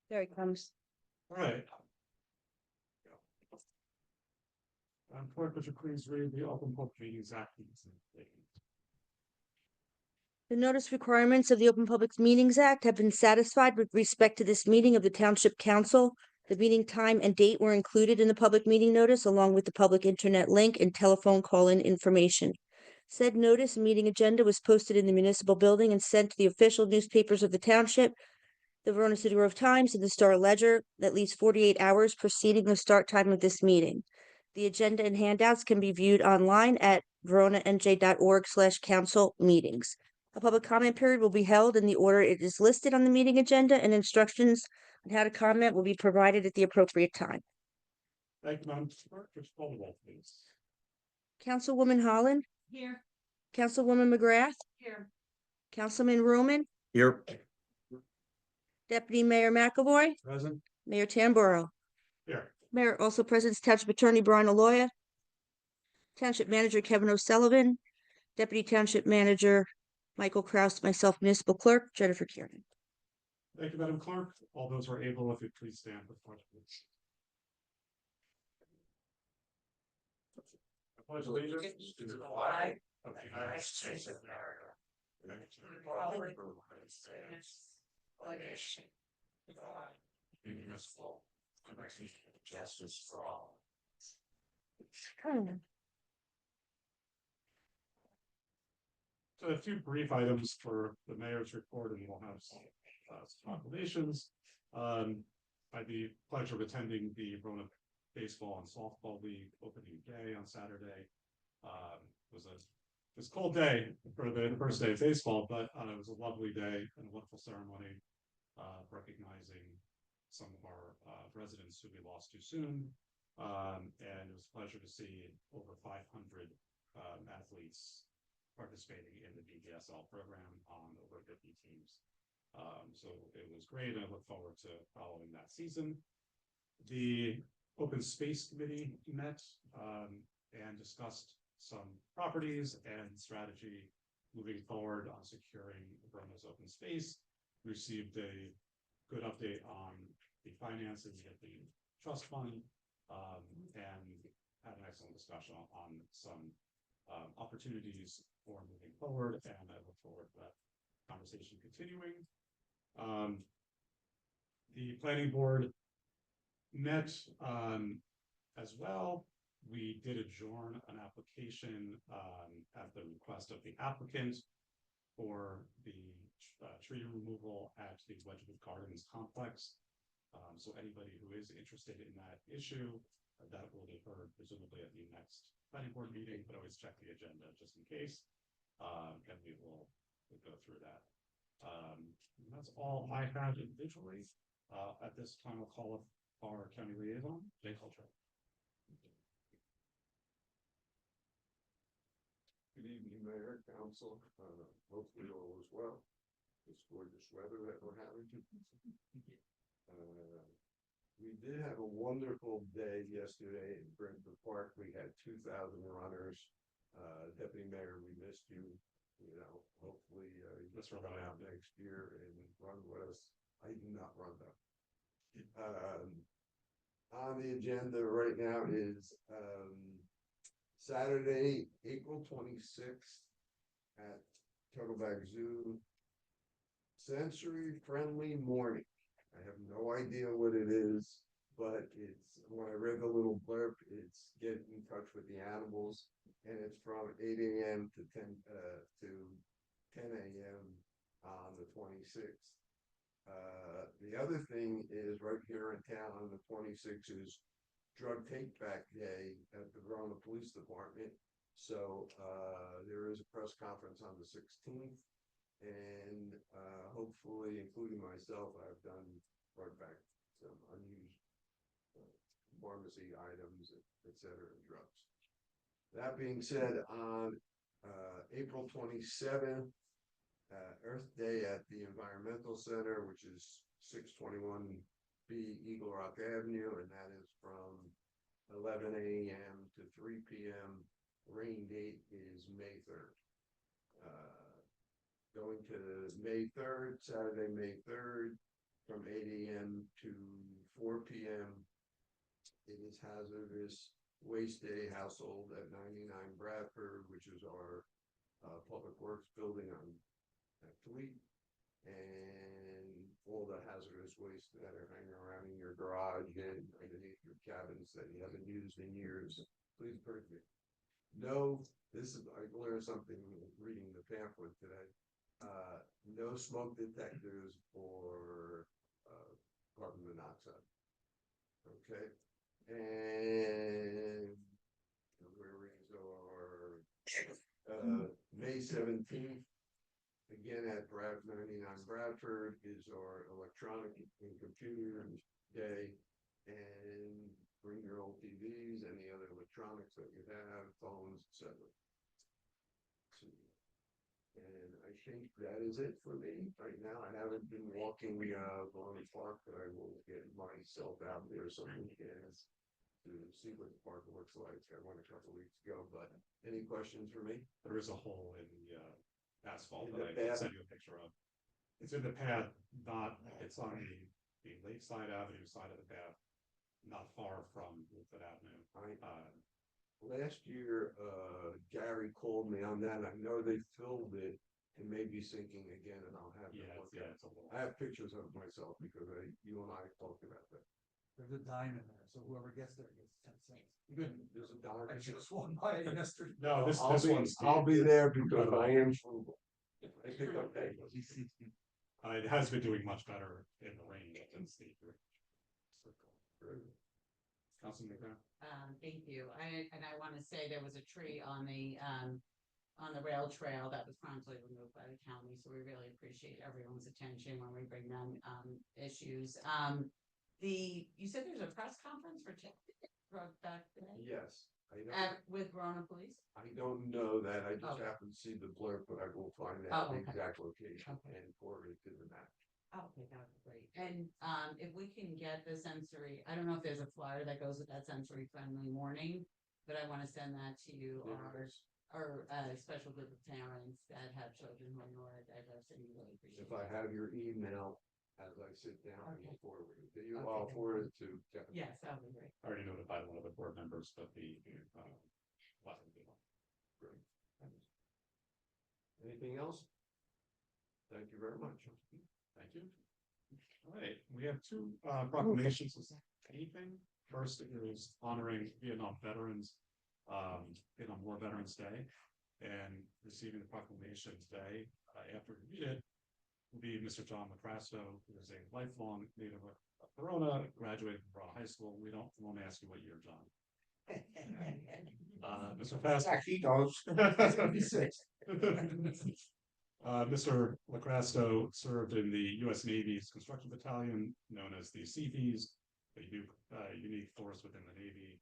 There he comes. All right. Clerk, would you please read the Open Public Meetings Act? The notice requirements of the Open Public Meetings Act have been satisfied with respect to this meeting of the Township Council. The meeting time and date were included in the public meeting notice, along with the public internet link and telephone call-in information. Said notice and meeting agenda was posted in the municipal building and sent to the official newspapers of the township, the Verona City Grove Times, and the Star Ledger, at least 48 hours preceding the start time of this meeting. The agenda and handouts can be viewed online at veronanj.org/council meetings. A public comment period will be held in the order it is listed on the meeting agenda, and instructions on how to comment will be provided at the appropriate time. Thank you, Madam Clerk. Just call the roll, please. Councilwoman Holland? Here. Councilwoman McGrath? Here. Councilman Roman? Here. Deputy Mayor McAvoy? Present. Mayor Tamboro? Here. Mayor also present is Township Attorney Brian Aloya, Township Manager Kevin O'Sullivan, Deputy Township Manager Michael Kraus, myself, Municipal Clerk Jennifer Kieran. Thank you, Madam Clerk. All those who are able, if you please stand for the pledge, please. I pledge allegiance to the flag of the United States of America and to the republic for which it stands, one nation, God, indivisible, with justice for all. So a few brief items for the mayor's report, and we'll have some proclamations. I had the pleasure of attending the Verona Baseball and Softball League opening day on Saturday. It was a cold day for the first day of baseball, but it was a lovely day and a wonderful ceremony recognizing some of our residents who we lost too soon. And it was a pleasure to see over 500 athletes participating in the BGSL program on over 50 teams. So it was great. I look forward to following that season. The Open Space Committee met and discussed some properties and strategy moving forward on securing Verona's open space. We received a good update on the finances of the trust fund and had an excellent discussion on some opportunities for moving forward, and I look forward to that conversation continuing. The planning board met as well. We did adjourn an application at the request of the applicant for the tree removal at the Wedgwood Gardens complex. So anybody who is interested in that issue, that will be heard presumably at the next planning board meeting, but always check the agenda just in case. And we'll go through that. That's all I have individually. At this time, I'll call up our county liaison, Jay Culture. Good evening, Mayor, Council. Hopefully all is well. This gorgeous weather that we're having. We did have a wonderful day yesterday in Brentford Park. We had 2,000 runners. Deputy Mayor, we missed you. You know, hopefully you just run out next year and run with us. I do not run though. On the agenda right now is Saturday, April 26th at Turtleback Zoo. Sensory friendly morning. I have no idea what it is, but it's, when I read the little blurb, it's get in touch with the animals, and it's from 8 a.m. to 10 a.m. on the 26th. The other thing is right here in town on the 26th is Drug Take Back Day at the Verona Police Department. So there is a press conference on the 16th. And hopefully, including myself, I've brought back some unused pharmacy items, etc., drugs. That being said, on April 27th, Earth Day at the Environmental Center, which is 621B Eagle Rock Avenue, and that is from 11 a.m. to 3 p.m. Rain date is May 3rd. Going to May 3rd, Saturday, May 3rd, from 8 a.m. to 4 p.m. It is hazardous waste day household at 99 Bradford, which is our public works building on Fleet. And all the hazardous waste that are hanging around in your garage and underneath your cabins that you haven't used in years, please bring it. No, I learned something reading the pamphlet today. No smoke detectors or carbon monoxide. Okay, and where is our May 17th, again at 99 Bradford, is our electronic and computer day. And bring your old TVs, any other electronics that you have, phones, etc. And I think that is it for me right now. I haven't been walking Verona Park, but I will get myself out there some weekends to see what the park looks like. I went a couple weeks ago, but any questions for me? There is a hole in the asphalt In that the I path? sent you a picture of. It's in the path, it's on the Lakeside Avenue side of the path, not far from Woodford Avenue. Last year, Gary called me on that. I know they filled it. It may be sinking again, and I'll have to look at it. It's a little. I have pictures of it myself because you and I talked about that. There's a dime in there, so whoever gets there gets 10 cents. There's a dollar. I just swung by it yesterday. No, this one's. I'll be there because I am frugal. I pick up bagels. It has been doing much better in the rain than Steve. Councilman McGrath. Thank you. And I want to say there was a tree on the rail trail that was promptly removed by the county. So we really appreciate everyone's attention when we bring them issues. You said there's a press conference for back today? Yes, I know. With Verona Police? I don't know that. I just Okay. happened to see the blurb, but I will find Oh, out the okay. exact location Okay. and forward it to the map. Oh, okay, that would be great. And if we can get the sensory, I don't know if there's a flyer that goes with that sensory friendly morning, but I want to send that to you, our special group of parents that have children who are neurodiverse, and we really appreciate it. If I have your email as I sit down and Okay. forward it to you, Okay, I'll thank forward it to Kevin. Yes, that would be great. I already notified one of the board members, but Great. Anything else? Thank you very much. thank you. All right, we have two proclamations. Anything? First is honoring Vietnam veterans, Vietnam War Veterans Day, and receiving the proclamation today. After we read it, will be Mr. John Lacrasto, who is a lifelong native of Verona, graduated from Verona High School. We won't ask you what year, John. Mr. Fast. He knows. 76. Mr. Lacrasto served in the U.S. Navy's construction battalion, known as the Seabees, a unique force within the Navy.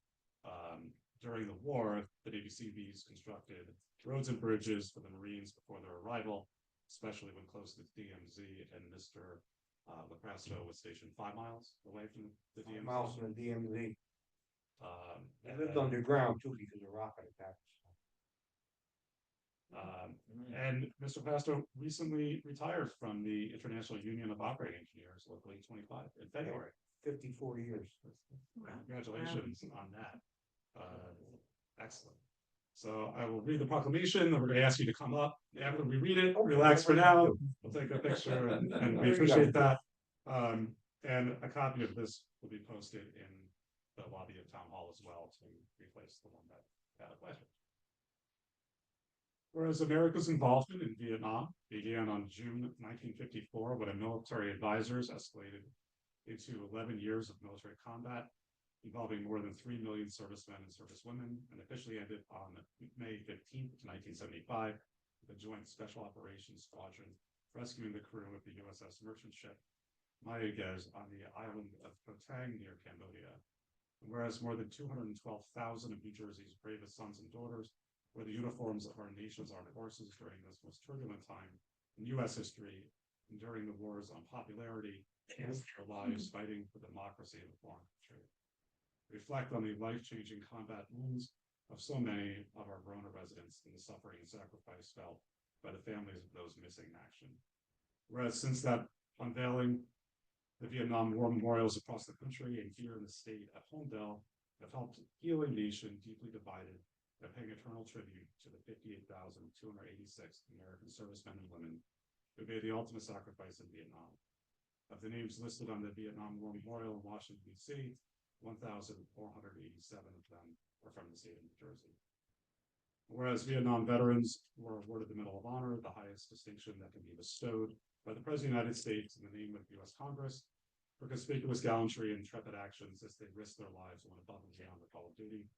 During the war, the Navy Seabees constructed roads and bridges for the Marines before their arrival, especially when close to the DMZ, and Mr. Lacrasto was stationed 5 miles away from the DMZ. Miles from the DMZ. I And lived then- underground too because of rocket attacks. And Mr. Pasto recently retired from the International Union of Operating Engineers, Local 825, in February. 54 years. Congratulations on that. Excellent. So I will read the proclamation, and we're going to ask you to come up after we read it. Relax for now. We'll take a picture, and we appreciate that. And a copy of this will be posted in the lobby of Town Hall as well to replace the one that had a pleasure. Whereas America's involvement in Vietnam began on June 1954 when a military advisors escalated into 11 years of military combat involving more than 3 million servicemen and servicewomen, and officially ended on May 15th, 1975, with a joint special operations squadron rescuing the crew of the USS merchant ship Mayaguez on the island of Koh Tang near Cambodia. And whereas more than 212,000 of New Jersey's bravest sons and daughters wore the uniforms of our nation's armed forces during this most turbulent time in U.S. history, enduring the wars on popularity and their lives fighting for democracy in a foreign country. Reflect on the life-changing combat wounds of so many of our Verona residents and the suffering and sacrifice felt by the families of those missing in action. Whereas since that unveiling, the Vietnam War memorials across the country and here in the state at Homedale have helped heal a nation deeply divided by paying eternal tribute to the 58,286 American servicemen and women who made the ultimate sacrifice in Vietnam. Of the names listed on the Vietnam War Memorial in Washington, D.C., 1,487 of them are from the state of New Jersey. Whereas Vietnam veterans were awarded the Medal of Honor, the highest distinction that can be bestowed by the President of the United States in the name of the U.S. Congress for conspicuous gallantry and intrepid actions as they risked their lives and went above and beyond the call of duty.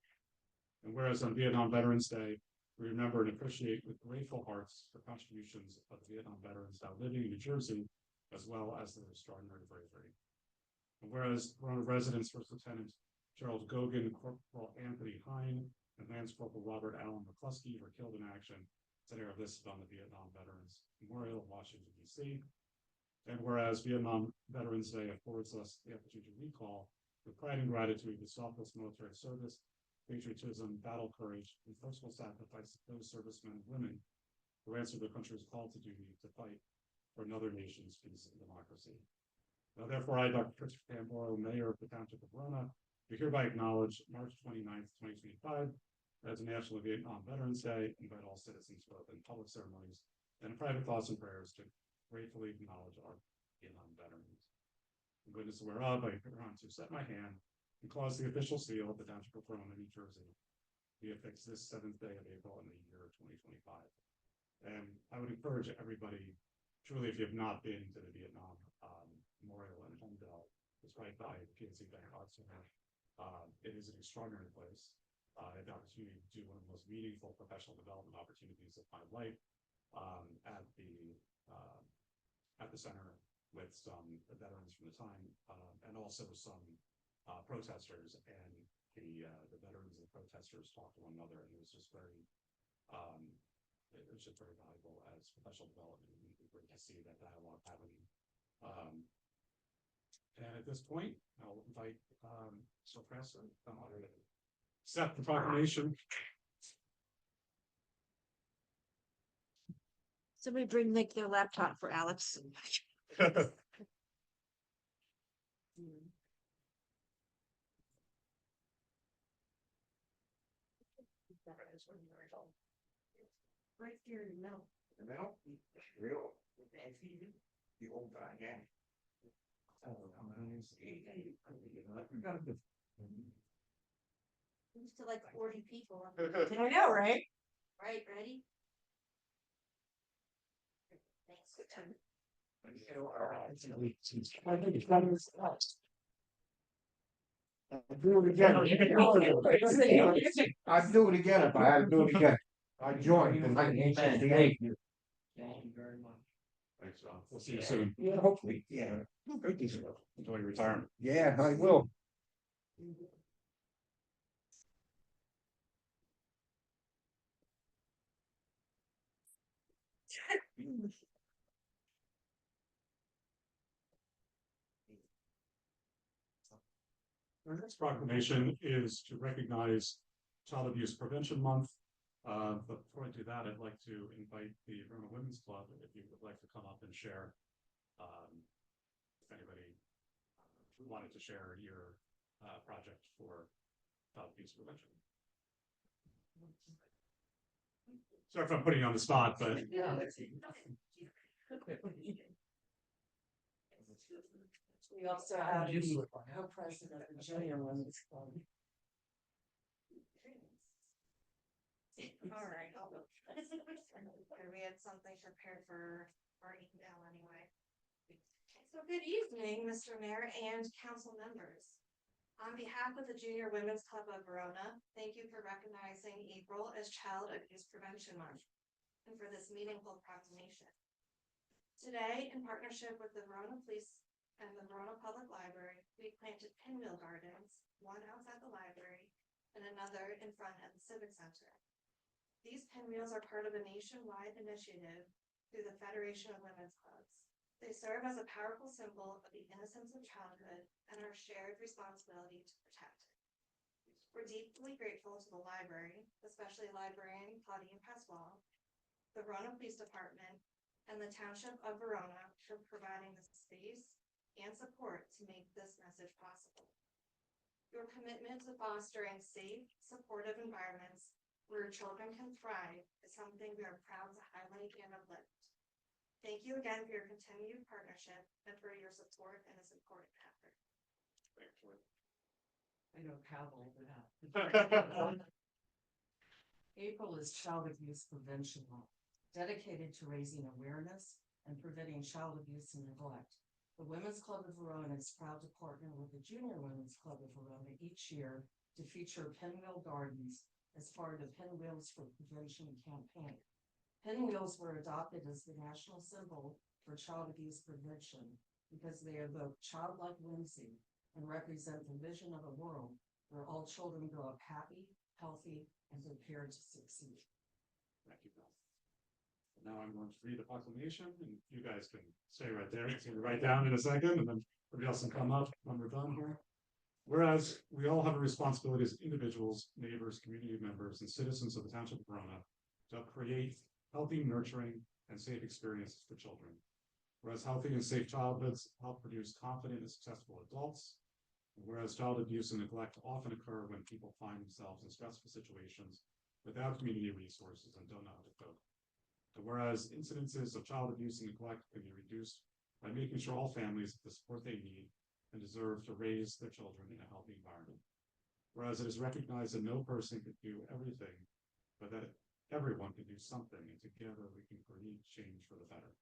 And whereas on Vietnam Veterans Day, we remember and appreciate with grateful hearts the contributions of the Vietnam veterans now living in New Jersey, as well as their extraordinary bravery. And whereas Verona residents First Lieutenant Gerald Gogan, Corporal Anthony Hine, and Lance Corporal Robert Allen McCluskey were killed in action, today are listed on the Vietnam Veterans Memorial in Washington, D.C. And whereas Vietnam Veterans Day affords us the opportunity to recall with pride and gratitude the selfless military service, patriotism, battle courage, and personal sacrifice of those servicemen and women who answered their country's call to duty to fight for another nation's peace and democracy. Now, therefore, I, Dr. Christopher Tamboro, Mayor of the Township of Verona, do hereby acknowledge March 29th, 2025 as National Vietnam Veterans Day, invite all citizens, both in public ceremonies and in private thoughts and prayers, to gratefully acknowledge our Vietnam veterans. In witness whereof, I want to set my hand and cause the official seal of the Township of Verona, New Jersey, be affixed this 7th day of April in the year 2025. And I would encourage everybody, truly, if you have not been to the Vietnam Memorial in Homedale, it's right by the PNC Bank Arts Center. It is an extraordinary place. I had the opportunity to do one of the most meaningful professional development opportunities of my life at the center with some veterans from the time and also some protesters, and the veterans and the protesters talked to one another, and it was just very it was just very valuable as professional development. It was great to see that dialogue happening. And at this point, I'll invite Mr. Presser to come on and accept the proclamation. Somebody bring like their laptop for Alex. Right here in the middle. The middle? Real? The old guy, yeah. Used to like 40 people. I know, right? Right, ready? I'd do it again. I'd do it again if I had to do it again. I joined in 1968. Thank you very much. Thanks, John. We'll see you soon. Yeah, hopefully, yeah. Enjoy your retirement. Yeah, I will. Our next proclamation is to recognize Child Abuse Prevention Month. But before I do that, I'd like to invite the Verona Women's Club, if you would like to come up and share. If anybody wanted to share your project for child abuse prevention. Sorry if I'm putting you on the spot, but We also have the co-president of the Junior Women's Club. All right. We had something prepared for our email anyway. So good evening, Mr. Mayor and council members. On behalf of the Junior Women's Club of Verona, thank you for recognizing April as Child Abuse Prevention Month and for this meaningful proclamation. Today, in partnership with the Verona Police and the Verona Public Library, we planted pinwheel gardens, one outside the library and another in front of the Civic Center. These pinwheels are part of a nationwide initiative through the Federation of Women's Clubs. They serve as a powerful symbol of the innocence of childhood and our shared responsibility to protect it. We're deeply grateful to the library, especially librarian Claudine Pasquale, the Verona Police Department, and the Township of Verona for providing the space and support to make this message possible. Your commitment to fostering safe, supportive environments where children can thrive is something we are proud to highlight and uplift. Thank you again for your continued partnership and for your support in this important effort. I know cowboy for that. April is Child Abuse Prevention Month, dedicated to raising awareness and preventing child abuse and neglect. The Women's Club of Verona is proud to partner with the Junior Women's Club of Verona each year to feature Pinwheel Gardens as part of the Pinwheels for Prevention campaign. Pinwheels were adopted as the national symbol for child abuse prevention because they evoke childlike whimsy and represent the vision of a world where all children grow up happy, healthy, and prepared to succeed. Thank you, Bill. Now I'm going to read the proclamation, and you guys can stay right there. It's going to write down in a second, and then everybody else can come up when we're done here. Whereas we all have a responsibility as individuals, neighbors, community members, and citizens of the Township of Verona to create healthy, nurturing, and safe experiences for children. Whereas healthy and safe childhoods help produce confident and successful adults. Whereas child abuse and neglect often occur when people find themselves in stressful situations without community resources and don't know how to cope. And whereas incidences of child abuse and neglect can be reduced by making sure all families have the support they need and deserve to raise their children in a healthy environment. Whereas it is recognized that no person can do everything, but that everyone can do something, and together we can create change for the better.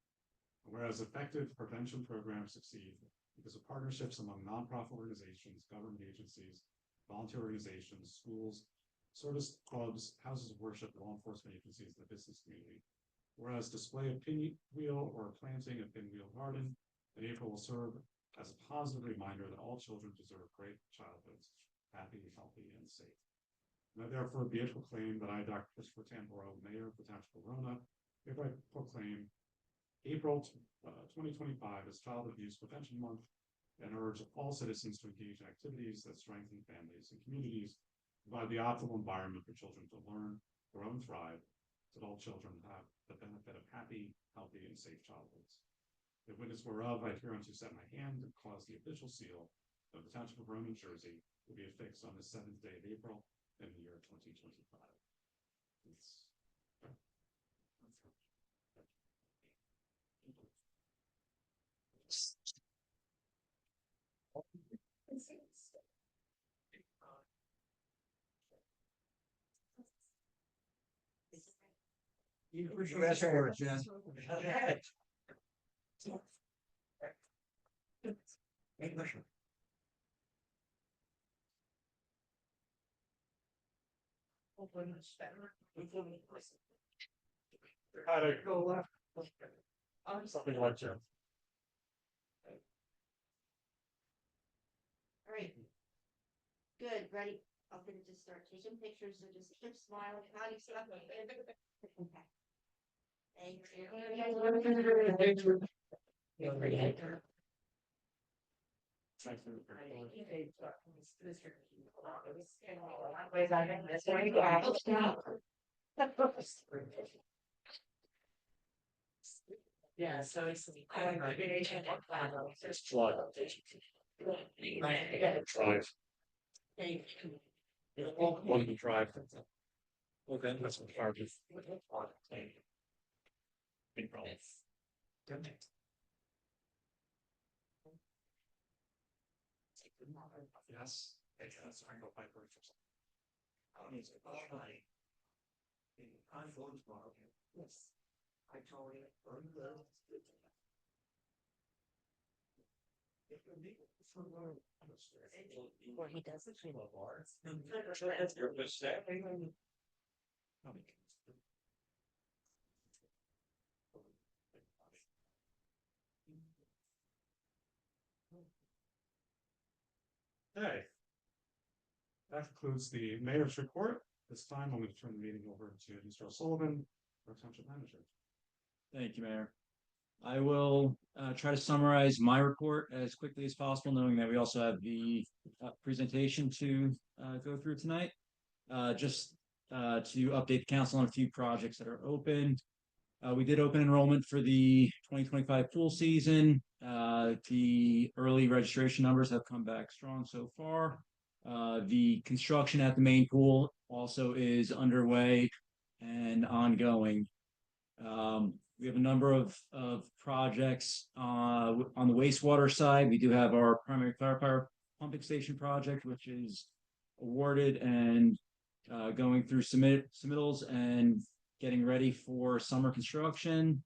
And whereas effective prevention programs succeed because of partnerships among nonprofit organizations, government agencies, volunteer organizations, schools, service clubs, houses of worship, law enforcement agencies, and the business community. Whereas display a pinwheel or planting a pinwheel garden in April will serve as a positive reminder that all children deserve great childhoods, happy, healthy, and safe. Now, therefore, be it proclaimed that I, Dr. Christopher Tamboro, Mayor of the Township of Verona, hereby proclaim April 2025 as Child Abuse Prevention Month, and urge all citizens to engage in activities that strengthen families and communities, provide the optimal environment for children to learn, grow, and thrive, so that all children have the benefit of happy, healthy, and safe childhoods. The witness whereof I hereunto set my hand and cause the official seal of the Township of Verona, New Jersey, will be affixed on the 7th day of April in the year 2025. You asked for it, Jen. Something like that. All right. Good, ready? I'm gonna just start taking pictures, so just keep smiling, how do you stop? Thank you. Yeah, so it's. One to drive. Okay, that's what charges. Big problem. Yes. That's I go by purchase. Yes. I told you. Or he does it. Okay. That concludes the mayor's report. This time I'm going to turn the meeting over to Mr. O'Sullivan, our township manager. Thank you, Mayor. I will try to summarize my report as quickly as possible, knowing that we also have the presentation to go through tonight. Just to update the council on a few projects that are open. We did open enrollment for the 2025 pool season. The early registration numbers have come back strong so far. The construction at the main pool also is underway and ongoing. We have a number of projects on the wastewater side. We do have our primary clarifier pumping station project, which is awarded and going through submittals and getting ready for summer construction.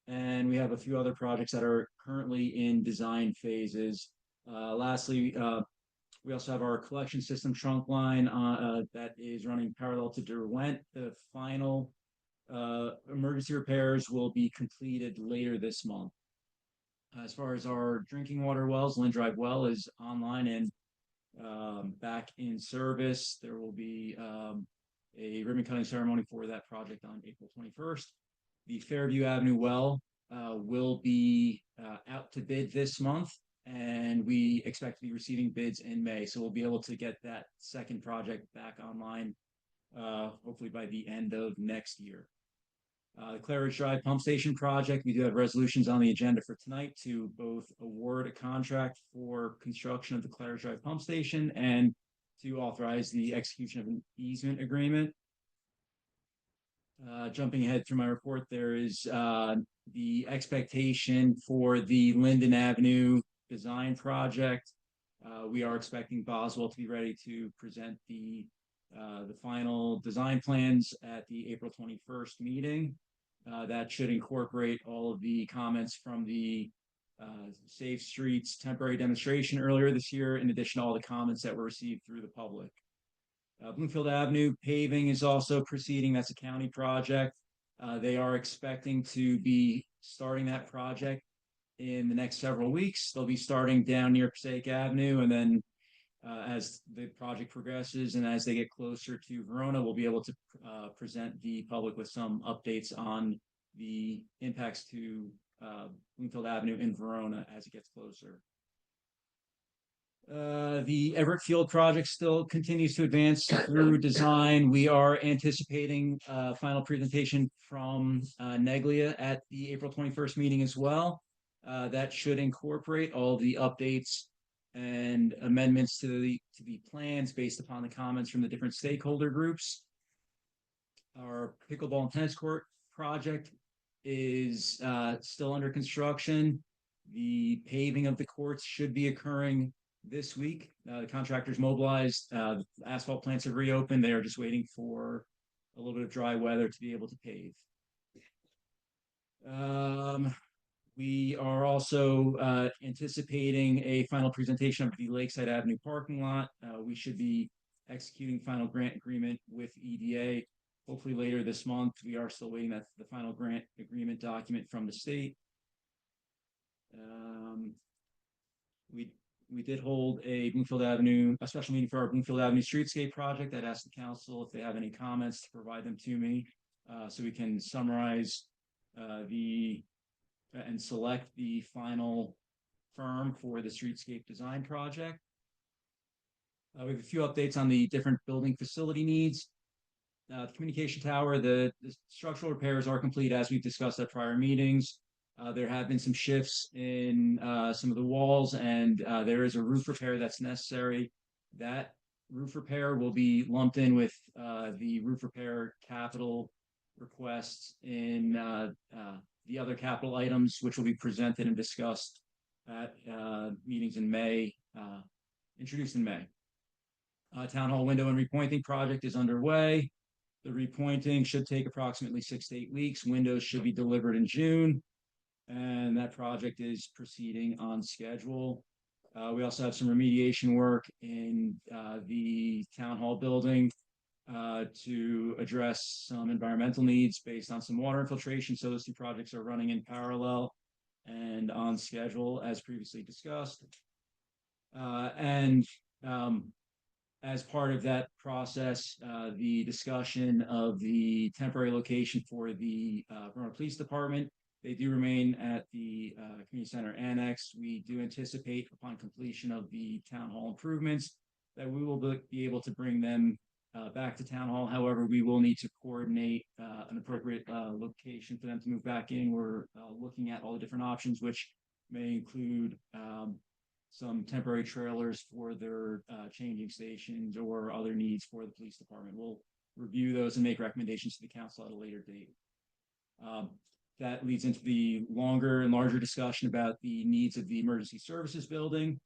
And we have a few other projects that are currently in design phases. Lastly, we also have our collection system trunk line that is running parallel to Derwent. The final emergency repairs will be completed later this month. As far as our drinking water wells, Lynn Drive well is online and back in service. There will be a ribbon cutting ceremony for that project on April 21st. The Fairview Avenue well will be out to bid this month, and we expect to be receiving bids in May. So we'll be able to get that second project back online, hopefully by the end of next year. The Claridge Drive Pump Station project, we do have resolutions on the agenda for tonight to both award a contract for construction of the Claridge Drive Pump Station and to authorize the execution of an easement agreement. Jumping ahead through my report, there is the expectation for the Linden Avenue design project. We are expecting Boswell to be ready to present the final design plans at the April 21st meeting. That should incorporate all of the comments from the Safe Streets temporary demonstration earlier this year, in addition to all the comments that were received through the public. Bloomfield Avenue paving is also proceeding. That's a county project. They are expecting to be starting that project in the next several weeks. They'll be starting down near Passaic Avenue, and then as the project progresses and as they get closer to Verona, we'll be able to present the public with some updates on the impacts to Bloomfield Avenue in Verona as it gets closer. The Everett Field project still continues to advance through design. We are anticipating final presentation from Neglia at the April 21st meeting as well. That should incorporate all the updates and amendments to the plans based upon the comments from the different stakeholder groups. Our pickleball and tennis court project is still under construction. The paving of the courts should be occurring this week. The contractors mobilized, asphalt plants have reopened. They are just waiting for a little bit of dry weather to be able to pave. We are also anticipating a final presentation of the Lakeside Avenue parking lot. We should be executing final grant agreement with EDA hopefully later this month. We are still waiting for the final grant agreement document from the state. We did hold a special meeting for our Bloomfield Avenue streetscape project. I'd asked the council if they have any comments to provide them to me, so we can summarize and select the final firm for the streetscape design project. We have a few updates on the different building facility needs. The communication tower, the structural repairs are complete as we've discussed at prior meetings. There have been some shifts in some of the walls, and there is a roof repair that's necessary. That roof repair will be lumped in with the roof repair capital requests in the other capital items, which will be presented and discussed at meetings in May, introduced in May. Town hall window and repointing project is underway. The repointing should take approximately 6 to 8 weeks. Windows should be delivered in June, and that project is proceeding on schedule. We also have some remediation work in the town hall building to address some environmental needs based on some water infiltration. So those two projects are running in parallel and on schedule as previously discussed. As part of that process, the discussion of the temporary location for the Verona Police Department, they do remain at the Community Center Annex. We do anticipate upon completion of the town hall improvements that we will be able to bring them back to town hall. However, we will need to coordinate an appropriate location for them to move back in. We're looking at all the different options, which may include some temporary trailers for their changing stations or other needs for the police department. We'll review those and make recommendations to the council at a later date. That leads into the longer and larger discussion about the needs of the emergency services building.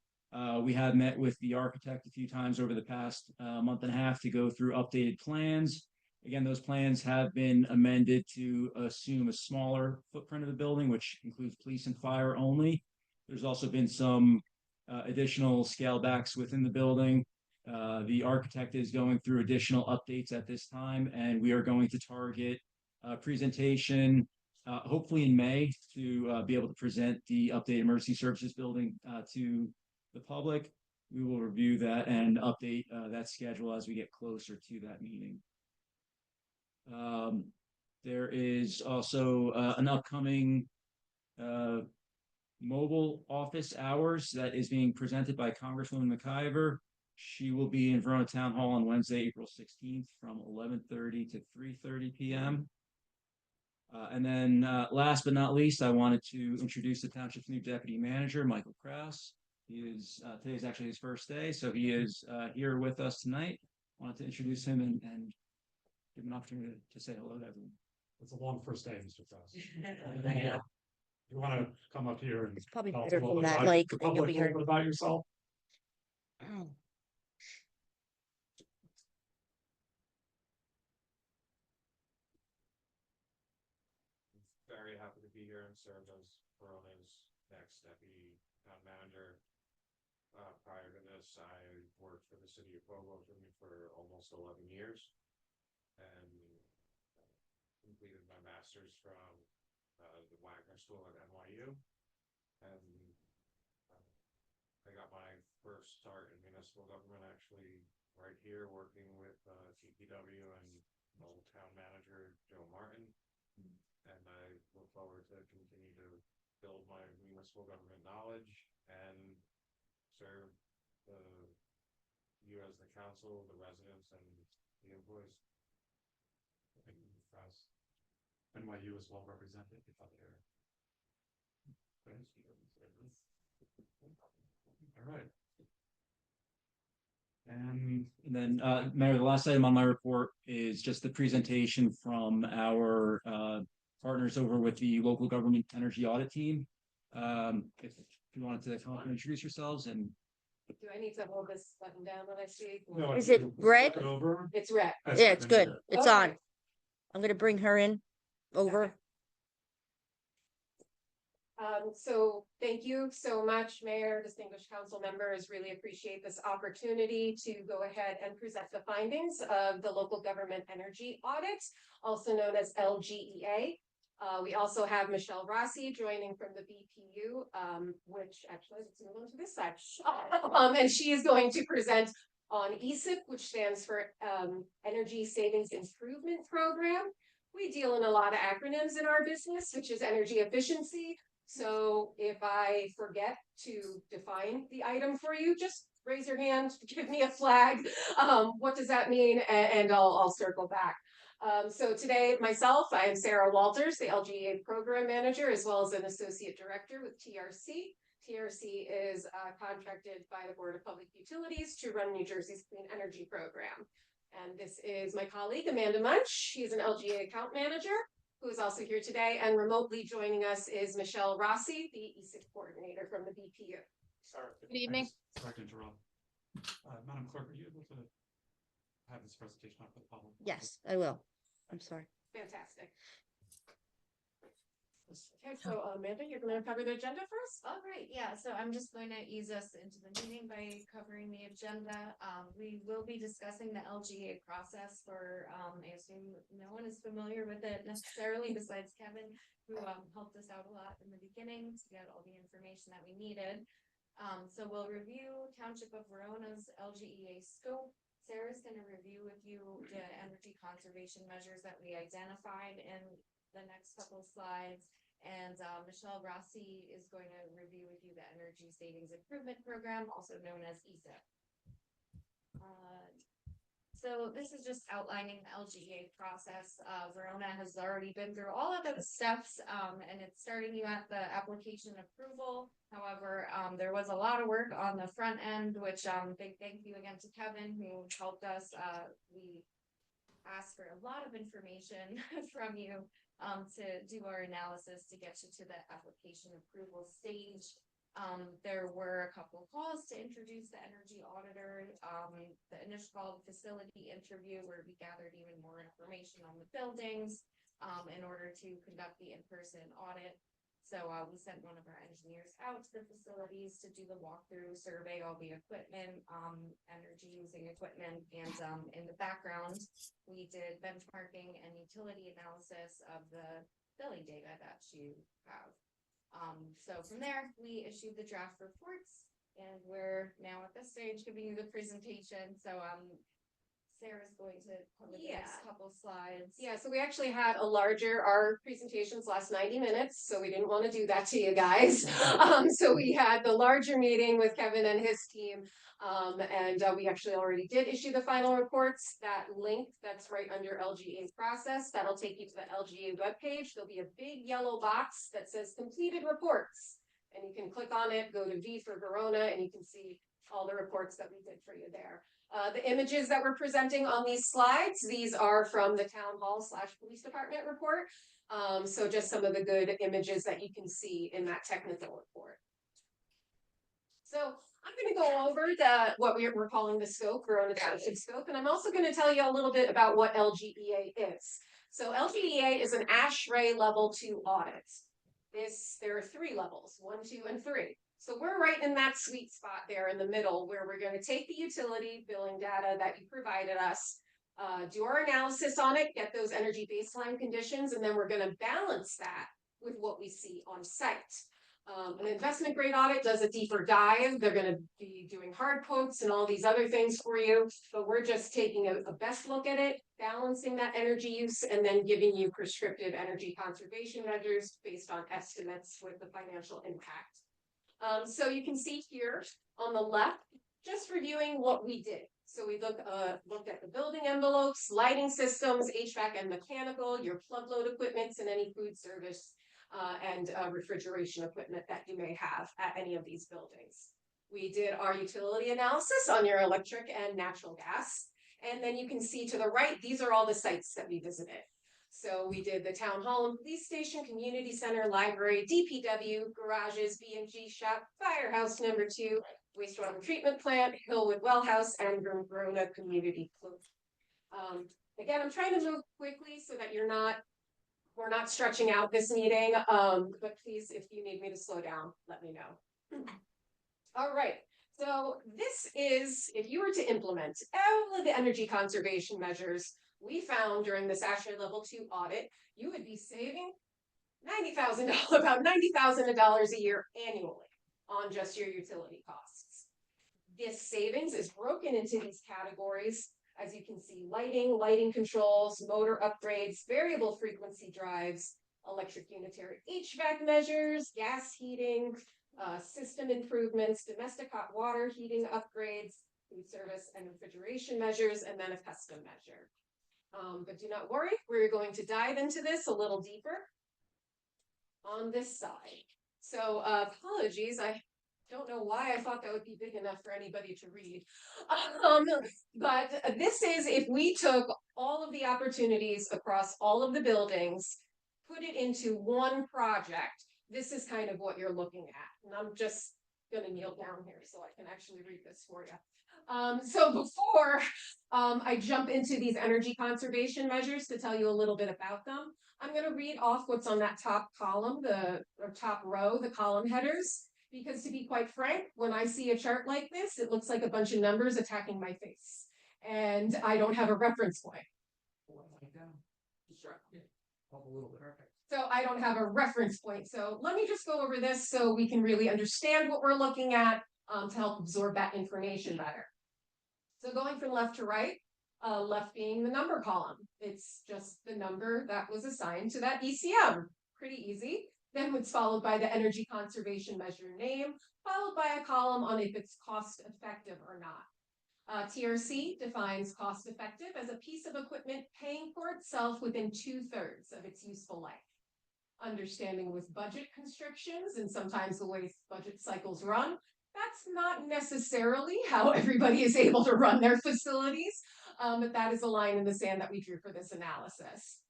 We have met with the architect a few times over the past month and a half to go through updated plans. Again, those plans have been amended to assume a smaller footprint of the building, which includes police and fire only. There's also been some additional scale backs within the building. The architect is going through additional updates at this time, and we are going to target presentation hopefully in May to be able to present the updated emergency services building to the public. We will review that and update that schedule as we get closer to that meeting. There is also an upcoming mobile office hours that is being presented by Congresswoman McIver. She will be in Verona Town Hall on Wednesday, April 16th from 11:30 to 3:30 p.m. And then last but not least, I wanted to introduce the township's new deputy manager, Michael Kraus. He is today is actually his first day, so he is here with us tonight. Wanted to introduce him and give him an opportunity to say hello to everyone. It's a long first day, Mr. Kraus. You want to come up here and It's probably tell us a better little from bit that about mic, the then you'll public, be a little heard. bit about yourself? Oh. Very happy to be here and serve as Verona's next deputy town manager. Prior to this, I worked for the city of Hoboken for almost 11 years and completed my master's from the Wagner School at NYU. And I got my first start in municipal government actually right here working with TPW and old town manager Joe Martin. And I look forward to continue to build my municipal government knowledge and serve you as the council, the residents, and the employees. Thank you, Mr. Kraus. NYU is well represented. If I hear. All right. And And then, Mayor, the last item on my report is just the presentation from our partners over with the local government energy audit team. If you wanted to come up and introduce yourselves and. Do I need to hold this button down when I speak? no, Is if it you red? flip it over, It's red. that's Yeah, it's good. there. It's Okay. on. I'm gonna bring her in over. So thank you so much, Mayor, distinguished council members. Really appreciate this opportunity to go ahead and present the findings of the local government energy audit, also known as LGEA. We also have Michelle Rossi joining from the BPU, which actually, let's move on to this side. And she is going to present on ESIP, which stands for Energy Savings Improvement Program. We deal in a lot of acronyms in our business, which is energy efficiency. So if I forget to define the item for you, just raise your hand, give me a flag. What does that mean? And I'll circle back. So today, myself, I am Sarah Walters, the LGA program manager, as well as an associate director with TRC. TRC is contracted by the Board of Public Utilities to run New Jersey's clean energy program. And this is my colleague, Amanda Munch. She's an LGA account manager who is also here today. And remotely joining us is Michelle Rossi, the ESIC coordinator from the BPU. Sorry. Good evening. Sorry to interrupt. Madam Clerk, are you able to have this presentation up for the public? Yes, I will. I'm sorry. Fantastic. Okay, so Amanda, you're going to cover the agenda first? All right, yeah, so I'm just going to ease us into the meeting by covering the agenda. We will be discussing the LGA process for, I assume no one is familiar with it necessarily besides Kevin, who helped us out a lot in the beginning to get all the information that we needed. So we'll review Township of Verona's LGEA scope. Sarah's going to review with you the energy conservation measures that we identified in the next couple of slides. And Michelle Rossi is going to review with you the Energy Savings Improvement Program, also known as ESIP. so this is just outlining the LGA process. Verona has already been through all of those steps, and it's starting you at the application approval. However, there was a lot of work on the front end, which, big thank you again to Kevin who helped us. We asked for a lot of information from you, to do our analysis to get you to the application approval stage. There were a couple of calls to introduce the energy auditor, the initial facility interview where we gathered even more information on the buildings, in order to conduct the in-person audit. So, we sent one of our engineers out to the facilities to do the walkthrough, survey all the equipment, energy using equipment, and, in the background, we did benchmarking and utility analysis of the billing data that you have. So from there, we issued the draft reports, and we're now at this stage giving you the presentation. So, Sarah's going to cover the next couple slides. Yeah, so we actually had our presentations last 90 minutes, so we didn't want to do that to you guys. So we had the larger meeting with Kevin and his team. And we actually already did issue the final reports. That link that's right under LGA process, that'll take you to the LGA webpage. There'll be a big yellow box that says completed reports. And you can click on it, go to V for Verona, and you can see all the reports that we did for you there. The images that we're presenting on these slides, these are from the town hall / police department report. So just some of the good images that you can see in that technical report. So I'm going to go over what we're calling the scope, Verona Township scope, and I'm also going to tell you a little bit about what LGEA is. So LGEA is an ASHRAE level 2 audit. There are 3 levels, 1, 2, and 3. So we're right in that sweet spot there in the middle where we're going to take the utility billing data that you provided us, do our analysis on it, get those energy baseline conditions, and then we're going to balance that with what we see on site. An investment grade audit does a deeper dive. They're going to be doing hard quotes and all these other things for you, but we're just taking a best look at it, balancing that energy use, and then giving you prescriptive energy conservation measures based on estimates with the financial impact. So you can see here on the left, just reviewing what we did. So we looked at the building envelopes, lighting systems, HVAC and mechanical, your plug load equipments, and any food service and refrigeration equipment that you may have at any of these buildings. We did our utility analysis on your electric and natural gas. And then you can see to the right, these are all the sites that we visited. So we did the town hall and police station, community center, library, DPW, garages, B&G shop, firehouse number 2, wastewater treatment plant, Hillwood well house, and Verona community club. Again, I'm trying to move quickly so that we're not stretching out this meeting. But please, if you need me to slow down, let me know. All right. So this is, if you were to implement all of the energy conservation measures we found during this ASHRAE level 2 audit, you would be saving about $90,000 a year annually on just your utility costs. This savings is broken into these categories. As you can see, lighting controls, motor upgrades, variable frequency drives, electric unitary HVAC measures, gas heating, system improvements, domestic hot water heating upgrades, food service and refrigeration measures, and then a custom measure. But do not worry, we're going to dive into this a little deeper on this side. So apologies, I don't know why I thought that would be big enough for anybody to read. But this is if we took all of the opportunities across all of the buildings, put it into one project, this is kind of what you're looking at. And I'm just going to kneel down here so I can actually read this for you. So before I jump into these energy conservation measures to tell you a little bit about them, I'm going to read off what's on that top column, or top row, the column headers, because to be quite frank, when I see a chart like this, it looks like a bunch of numbers attacking my face, and I don't have a reference point. Sure. Help a little bit. Perfect. So I don't have a reference point. So let me just go over this so we can really understand what we're looking at to help absorb that information better. So going from left to right, left being the number column. It's just the number that was assigned to that ECM. Pretty easy. Then it's followed by the energy conservation measure name, followed by a column on if it's cost effective or not. TRC defines cost effective as a piece of equipment paying for itself within 2/3 of its useful life. Understanding with budget constrictions and sometimes the way budget cycles run, that's not necessarily how everybody is able to run their facilities. But that is a line in the sand that we drew for this analysis.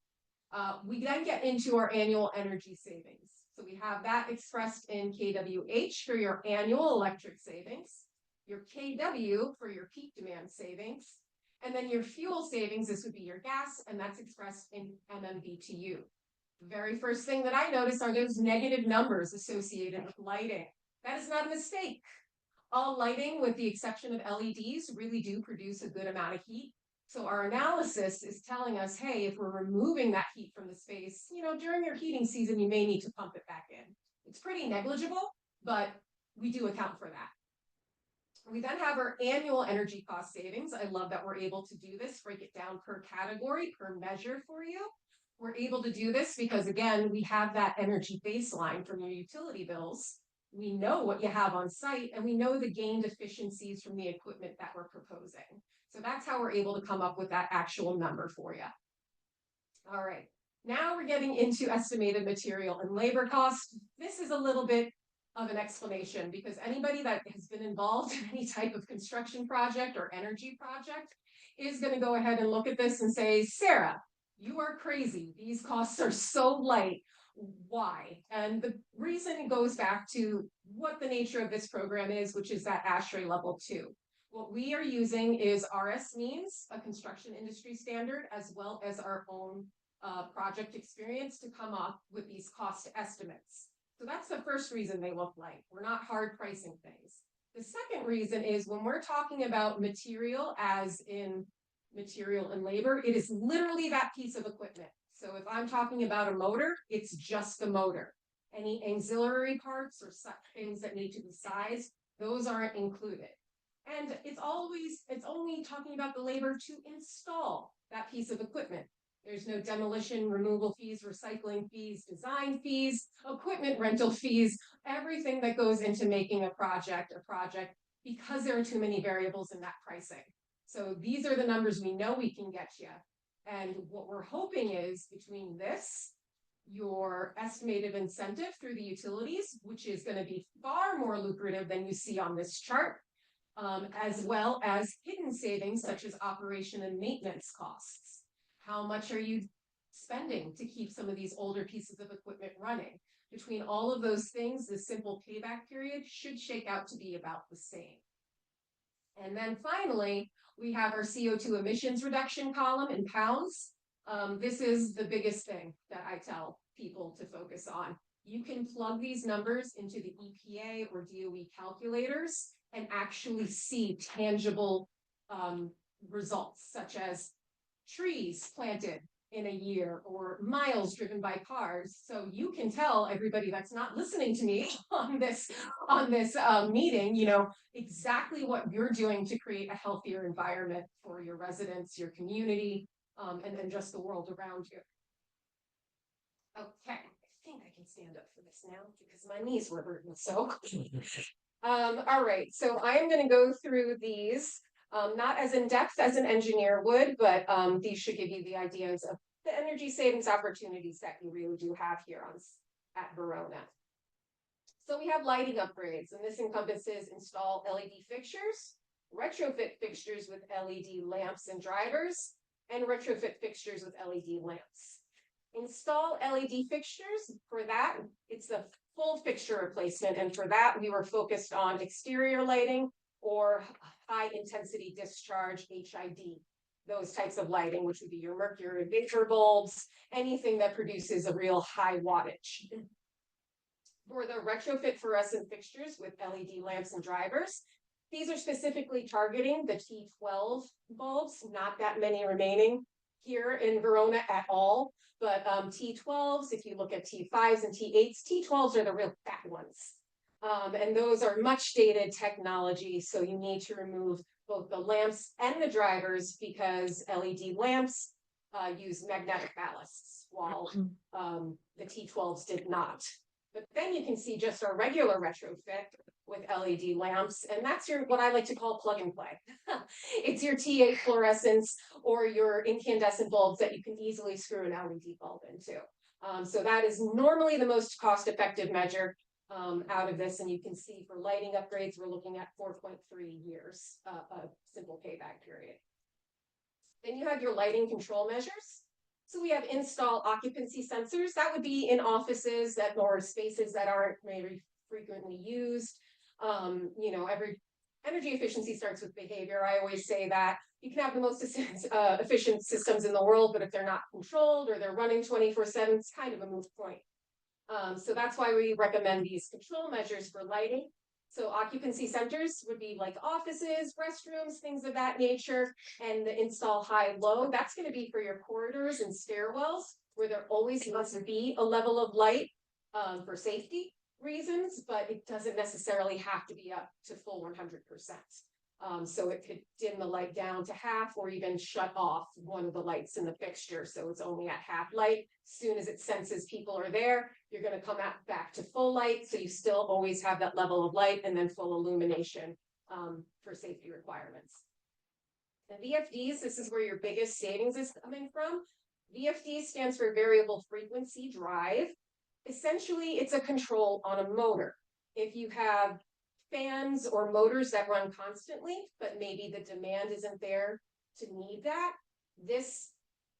We then get into our annual energy savings. So we have that expressed in kWh for your annual electric savings, your kW for your peak demand savings, and then your fuel savings, this would be your gas, and that's expressed in MMBTU. The very first thing that I notice are those negative numbers associated with lighting. That is not a mistake. All lighting, with the exception of LEDs, really do produce a good amount of heat. So our analysis is telling us, hey, if we're removing that heat from the space, during your heating season, you may need to pump it back in. It's pretty negligible, but we do account for that. We then have our annual energy cost savings. I love that we're able to do this, break it down per category, per measure for you. We're able to do this because, again, we have that energy baseline from your utility bills. We know what you have on site, and we know the gained efficiencies from the equipment that we're proposing. So that's how we're able to come up with that actual number for you. All right, now we're getting into estimated material and labor costs. This is a little bit of an explanation because anybody that has been involved in any type of construction project or energy project is going to go ahead and look at this and say, Sarah, you are crazy. These costs are so light. Why? And the reason goes back to what the nature of this program is, which is that ASHRAE level 2. What we are using is RS means, a construction industry standard, as well as our own project experience to come up with these cost estimates. So that's the first reason they look light. We're not hard pricing things. The second reason is when we're talking about material, as in material and labor, it is literally that piece of equipment. So if I'm talking about a motor, it's just the motor. Any auxiliary parts or things that need to be sized, those aren't included. And it's only talking about the labor to install that piece of equipment. There's no demolition, removal fees, recycling fees, design fees, equipment rental fees, everything that goes into making a project, because there are too many variables in that pricing. So these are the numbers we know we can get you. And what we're hoping is between this, your estimated incentive through the utilities, which is going to be far more lucrative than you see on this chart, as well as hidden savings such as operation and maintenance costs. How much are you spending to keep some of these older pieces of equipment running? Between all of those things, the simple payback period should shake out to be about the same. And then finally, we have our CO2 emissions reduction column in pounds. This is the biggest thing that I tell people to focus on. You can plug these numbers into the EPA or DOE calculators and actually see tangible results, such as trees planted in a year or miles driven by cars. So you can tell everybody that's not listening to me on this meeting, exactly what you're doing to create a healthier environment for your residents, your community, and then just the world around you. Okay, I think I can stand up for this now because my knees were hurting. So, all right, so I am going to go through these. Not as in depth as an engineer would, but these should give you the ideas of the energy savings opportunities that you really do have here at Verona. So we have lighting upgrades, and this encompasses install LED fixtures, retrofit fixtures with LED lamps and drivers, and retrofit fixtures with LED lamps. Install LED fixtures, for that, it's the full fixture replacement, and for that, we were focused on exterior lighting or high intensity discharge, HID, those types of lighting, which would be your mercury vapor bulbs, anything that produces a real high wattage. For the retrofit fluorescent fixtures with LED lamps and drivers, these are specifically targeting the T12 bulbs, not that many remaining here in Verona at all, but T12s, if you look at T5s and T8s, T12s are the real fat ones. And those are much dated technology, so you need to remove both the lamps and the drivers because LED lamps use magnetic ballasts, while the T12s did not. But then you can see just our regular retrofit with LED lamps, and that's your, what I like to call plug and play. It's your T8 fluorescents or your incandescent bulbs that you can easily screw an LED bulb into. So that is normally the most cost-effective measure out of this, and you can see for lighting upgrades, we're looking at 4.3 years of simple payback period. Then you have your lighting control measures. So we have install occupancy sensors. That would be in offices that or spaces that aren't very frequently used. You know, every energy efficiency starts with behavior. I always say that you can have the most efficient systems in the world, but if they're not controlled or they're running 24/7, it's kind of a moot point. So that's why we recommend these control measures for lighting. So occupancy centers would be like offices, restrooms, things of that nature, and the install high-low. That's going to be for your corridors and stairwells where there always must be a level of light for safety reasons, but it doesn't necessarily have to be up to full 100%. So it could dim the light down to half or even shut off one of the lights in the fixture. So it's only at half light. Soon as it senses people are there, you're going to come back to full light. So you still always have that level of light and then full illumination for safety requirements. And VFDs, this is where your biggest savings is coming from. VFD stands for variable frequency drive. Essentially, it's a control on a motor. If you have fans or motors that run constantly, but maybe the demand isn't there to need that, this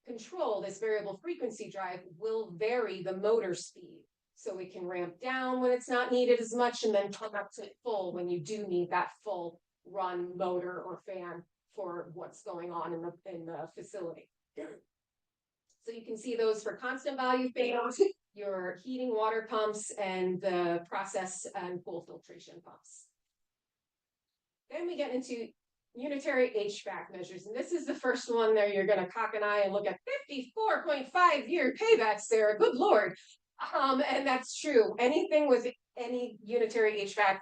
control, this variable frequency drive, will vary the motor speed. So it can ramp down when it's not needed as much and then come up to full when you do need that full run motor or fan for what's going on in the facility. So you can see those for constant value fans, your heating water pumps, and the process and pool filtration pumps. Then we get into unitary HVAC measures. And this is the first one there. You're going to cock an eye and look at 54.5-year payback, Sarah. Good Lord. And that's true. Anything with any unitary HVAC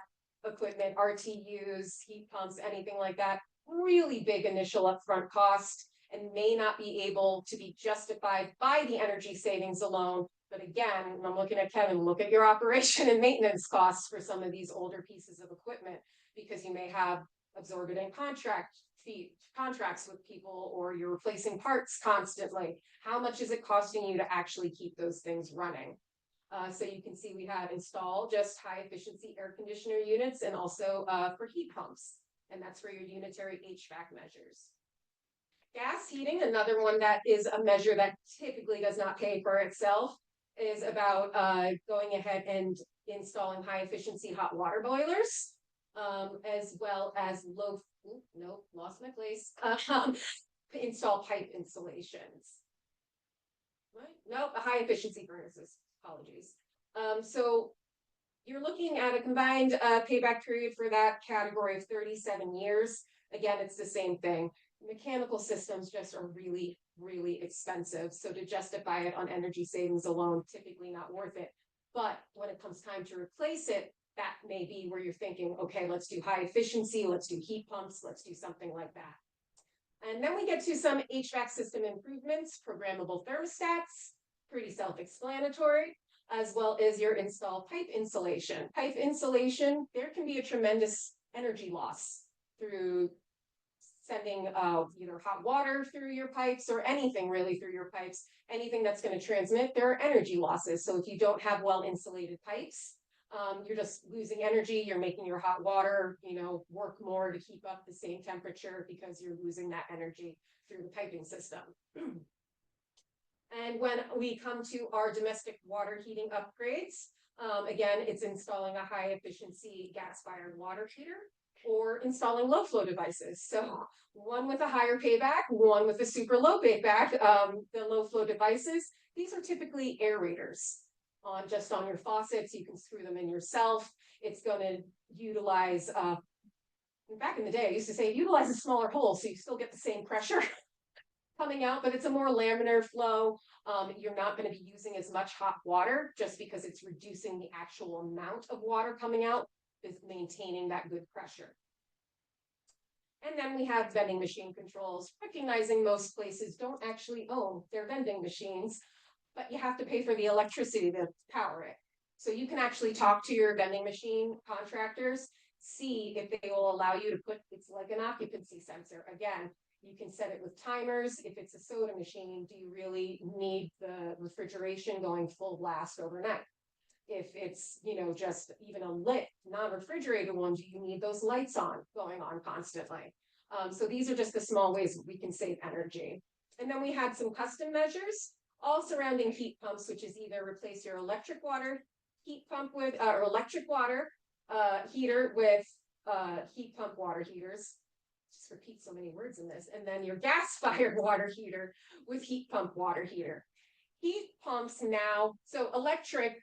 equipment, RTUs, heat pumps, anything like that, really big initial upfront cost and may not be able to be justified by the energy savings alone. But again, I'm looking at Kevin, look at your operation and maintenance costs for some of these older pieces of equipment, because you may have exorbitant contracts with people, or you're replacing parts constantly. How much is it costing you to actually keep those things running? So you can see we have installed just high efficiency air conditioner units and also for heat pumps. And that's for your unitary HVAC measures. Gas heating, another one that is a measure that typically does not pay for itself, is about going ahead and installing high efficiency hot water boilers, as well as lost my place, install pipe installations. Right? Nope, high efficiency furnaces, apologies. So you're looking at a combined payback period for that category of 37 years. Again, it's the same thing. Mechanical systems just are really, really expensive. So to justify it on energy savings alone, typically not worth it. But when it comes time to replace it, that may be where you're thinking, okay, let's do high efficiency, let's do heat pumps, let's do something like that. And then we get to some HVAC system improvements, programmable thermostats, pretty self-explanatory, as well as your install pipe insulation. Pipe insulation, there can be a tremendous energy loss through sending either hot water through your pipes or anything really through your pipes. Anything that's going to transmit, there are energy losses. So if you don't have well insulated pipes, you're just losing energy. You're making your hot water, work more to keep up the same temperature because you're losing that energy through the piping system. And when we come to our domestic water heating upgrades, again, it's installing a high efficiency gas-fired water heater or installing low flow devices. So one with a higher payback, one with a super low payback. The low flow devices, these are typically aerators just on your faucets. You can screw them in yourself. It's going to utilize, back in the day, I used to say utilize a smaller hole so you still get the same pressure coming out, but it's a more laminar flow. You're not going to be using as much hot water just because it's reducing the actual amount of water coming out, is maintaining that good pressure. And then we have vending machine controls, recognizing most places don't actually own their vending machines, but you have to pay for the electricity to power it. So you can actually talk to your vending machine contractors, see if they will allow you to put, it's like an occupancy sensor. Again, you can set it with timers. If it's a soda machine, do you really need the refrigeration going full blast overnight? If it's, you know, just even a lit, non-refrigerated one, do you need those lights going on constantly? So these are just the small ways that we can save energy. And then we had some custom measures, all surrounding heat pumps, which is either replace your electric water heat pump with, or electric water heater with heat pump water heaters. Just repeat so many words in this. And then your gas-fired water heater with heat pump water heater. Heat pumps now, so electric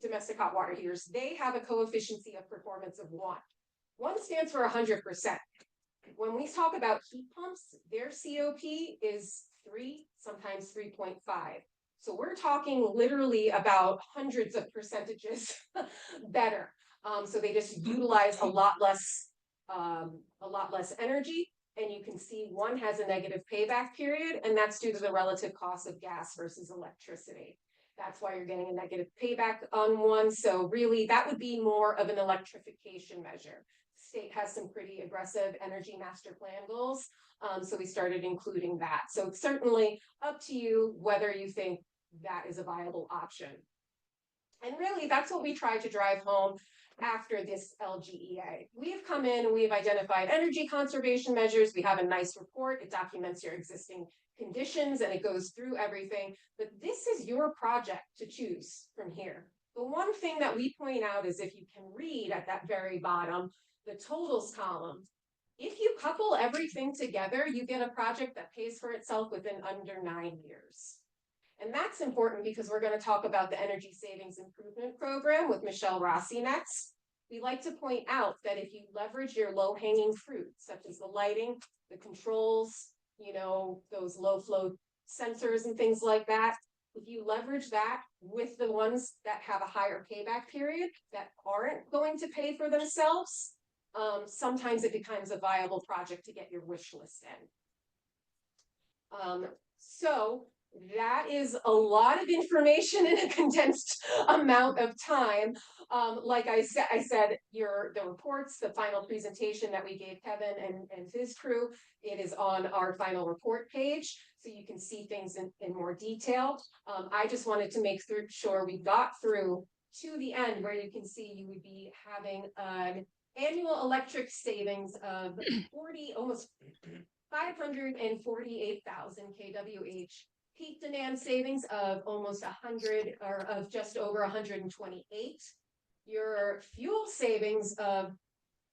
domestic hot water heaters, they have a coefficient of performance of 1. 1 stands for 100%. When we talk about heat pumps, their COP is 3, sometimes 3.5. So we're talking literally about hundreds of percentages better. So they just utilize a lot less energy. And you can see one has a negative payback period, and that's due to the relative cost of gas versus electricity. That's why you're getting a negative payback on one. So really, that would be more of an electrification measure. The state has some pretty aggressive energy master plan goals. So we started including that. So it's certainly up to you whether you think that is a viable option. And really, that's what we try to drive home after this LGEA. We have come in and we have identified energy conservation measures. We have a nice report. It documents your existing conditions and it goes through everything. But this is your project to choose from here. The one thing that we point out is if you can read at that very bottom, the totals column, if you couple everything together, you get a project that pays for itself within under 9 years. And that's important because we're going to talk about the Energy Savings Improvement Program with Michelle Rossi next. We like to point out that if you leverage your low-hanging fruit, such as the lighting, the controls, you know, those low-flow sensors and things like that, if you leverage that with the ones that have a higher payback period that aren't going to pay for themselves, sometimes it becomes a viable project to get your wish list in. So that is a lot of information in a condensed amount of time. Like I said, the reports, the final presentation that we gave Kevin and his crew, it is on our final report page, so you can see things in more detail. I just wanted to make sure we got through to the end where you can see you would be having an annual electric savings of almost 548,000 kWh. Peak demand savings of almost 100 or of just over 128. Your fuel savings of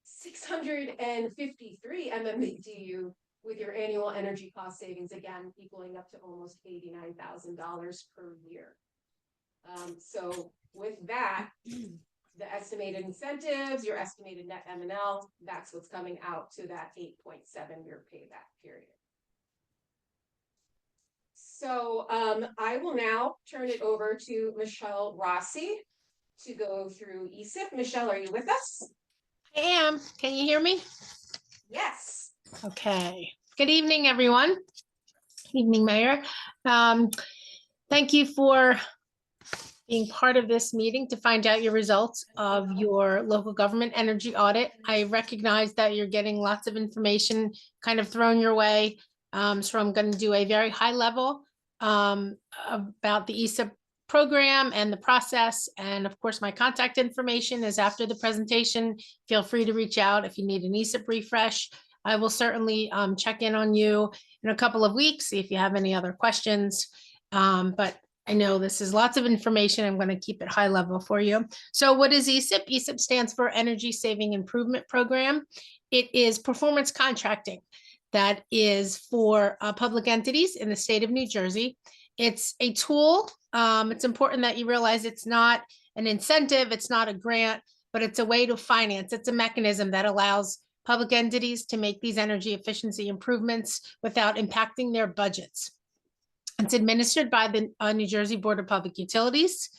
653 MMBTU with your annual energy cost savings, again, equaling up to almost $89,000 per year. So with that, the estimated incentives, your estimated net M&L, that's what's coming out to that 8.7-year payback period. So I will now turn it over to Michelle Rossi to go through ESIP. Michelle, are you with us? I am. Can you hear me? Yes. Okay. Good evening, everyone. Evening, Mayor. Thank you for being part of this meeting to find out your results of your local government energy audit. I recognize that you're getting lots of information kind of thrown your way. So I'm going to do a very high level about the ESIP program and the process. And of course, my contact information is after the presentation. Feel free to reach out if you need an ESIP refresh. I will certainly check in on you in a couple of weeks, see if you have any other questions. But I know this is lots of information. I'm going to keep it high level for you. So what is ESIP? ESIP stands for Energy Saving Improvement Program. It is performance contracting that is for public entities in the state of New Jersey. It's a tool. It's important that you realize it's not an incentive, it's not a grant, but it's a way to finance. It's a mechanism that allows public entities to make these energy efficiency improvements without impacting their budgets. It's administered by the New Jersey Board of Public Utilities.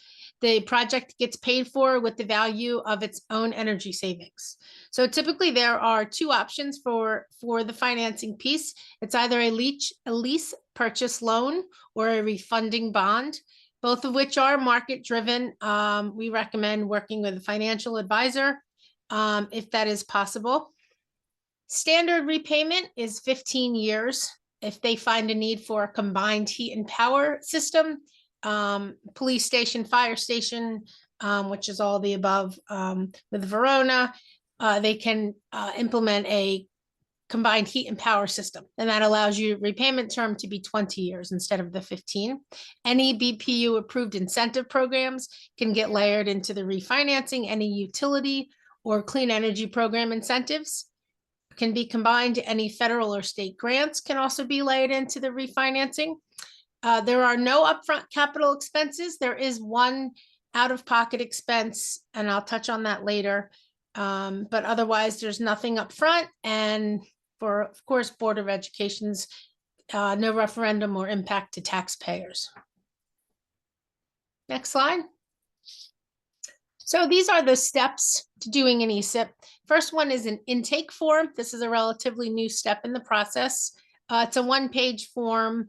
The project gets paid for with the value of its own energy savings. So typically there are two options for the financing piece. It's either a lease purchase loan or a refunding bond. both of which are market driven. We recommend working with a financial advisor if that is possible. Standard repayment is 15 years. If they find a need for a combined heat and power system, police station, fire station, which is all the above, with Verona, they can implement a combined heat and power system. And that allows you repayment term to be 20 years instead of the 15. Any BPU approved incentive programs can get layered into the refinancing. Any utility or clean energy program incentives can be combined. Any federal or state grants can also be layered into the refinancing. There are no upfront capital expenses. There is one out-of-pocket expense, and I'll touch on that later. But otherwise, there's nothing upfront. And for, of course, Board of Education's no referendum or impact to taxpayers. Next slide. So these are the steps to doing an ESIP. First one is an intake form. This is a relatively new step in the process. It's a one-page form,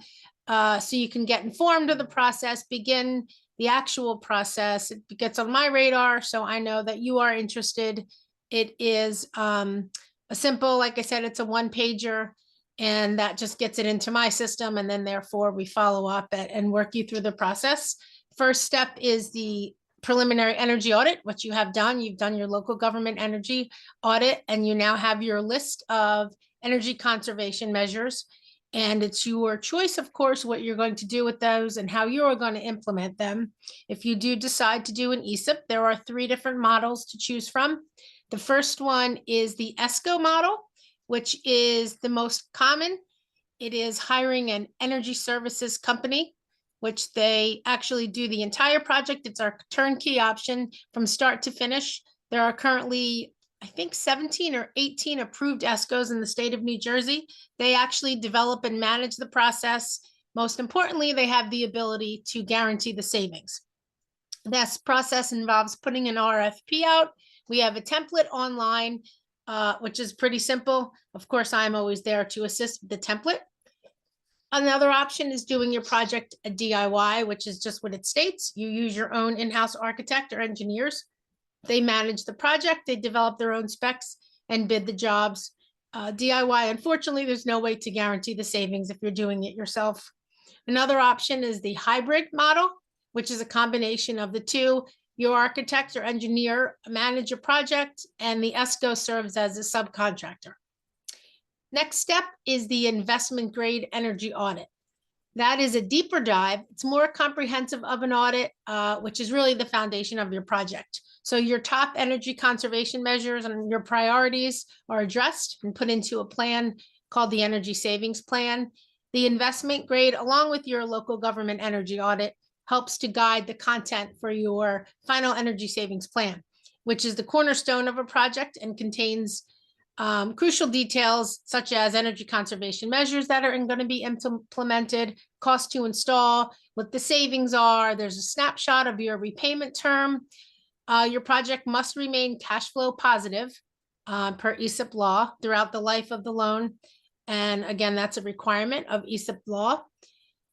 so you can get informed of the process, begin the actual process. It gets on my radar, so I know that you are interested. It is a simple, like I said, it's a one-pager, and that just gets it into my system, and then therefore we follow up and work you through the process. First step is the preliminary energy audit, which you have done. You've done your local government energy audit, and you now have your list of energy conservation measures. And it's your choice, of course, what you're going to do with those and how you're going to implement them. If you do decide to do an ESIP, there are 3 different models to choose from. The first one is the ESCO model, which is the most common. It is hiring an energy services company, which they actually do the entire project. It's our turnkey option from start to finish. There are currently, I think, 17 or 18 approved ESCOs in the state of New Jersey. They actually develop and manage the process. Most importantly, they have the ability to guarantee the savings. This process involves putting an RFP out. We have a template online, which is pretty simple. Of course, I'm always there to assist with the template. Another option is doing your project a DIY, which is just what it states. You use your own in-house architect or engineers. They manage the project, they develop their own specs and bid the jobs. DIY, unfortunately, there's no way to guarantee the savings if you're doing it yourself. Another option is the hybrid model, which is a combination of the two. Your architect or engineer manage a project, and the ESCO serves as a subcontractor. Next step is the investment grade energy audit. That is a deeper dive. It's more comprehensive of an audit, which is really the foundation of your project. So your top energy conservation measures and your priorities are addressed and put into a plan called the Energy Savings Plan. The investment grade, along with your local government energy audit, helps to guide the content for your final energy savings plan, which is the cornerstone of a project and contains crucial details such as energy conservation measures that are going to be implemented, cost to install, what the savings are. There's a snapshot of your repayment term. Your project must remain cash flow positive per ESIP law throughout the life of the loan. And again, that's a requirement of ESIP law.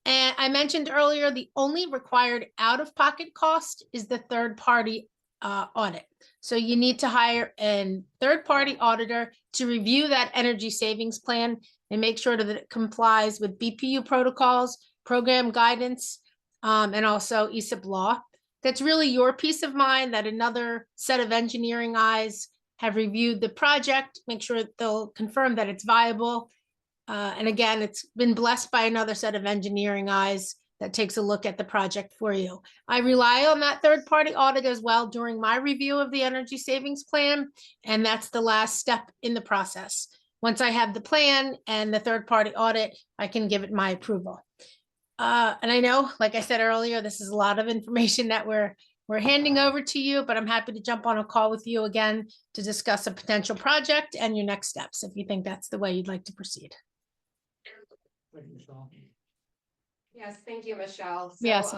And I mentioned earlier, the only required out-of-pocket cost is the third-party audit. So you need to hire a third-party auditor to review that energy savings plan and make sure that it complies with BPU protocols, program guidance, and also ESIP law. That's really your peace of mind that another set of engineering eyes have reviewed the project, make sure they'll confirm that it's viable. And again, it's been blessed by another set of engineering eyes that takes a look at the project for you. I rely on that third-party audit as well during my review of the energy savings plan, and that's the last step in the process. Once I have the plan and the third-party audit, I can give it my approval. And I know, like I said earlier, this is a lot of information that we're handing over to you, but I'm happy to jump on a call with you again to discuss a potential project and your next steps if you think that's the way you'd like to proceed. Thank you, Michelle. Yes, thank you, Michelle. So, Yes.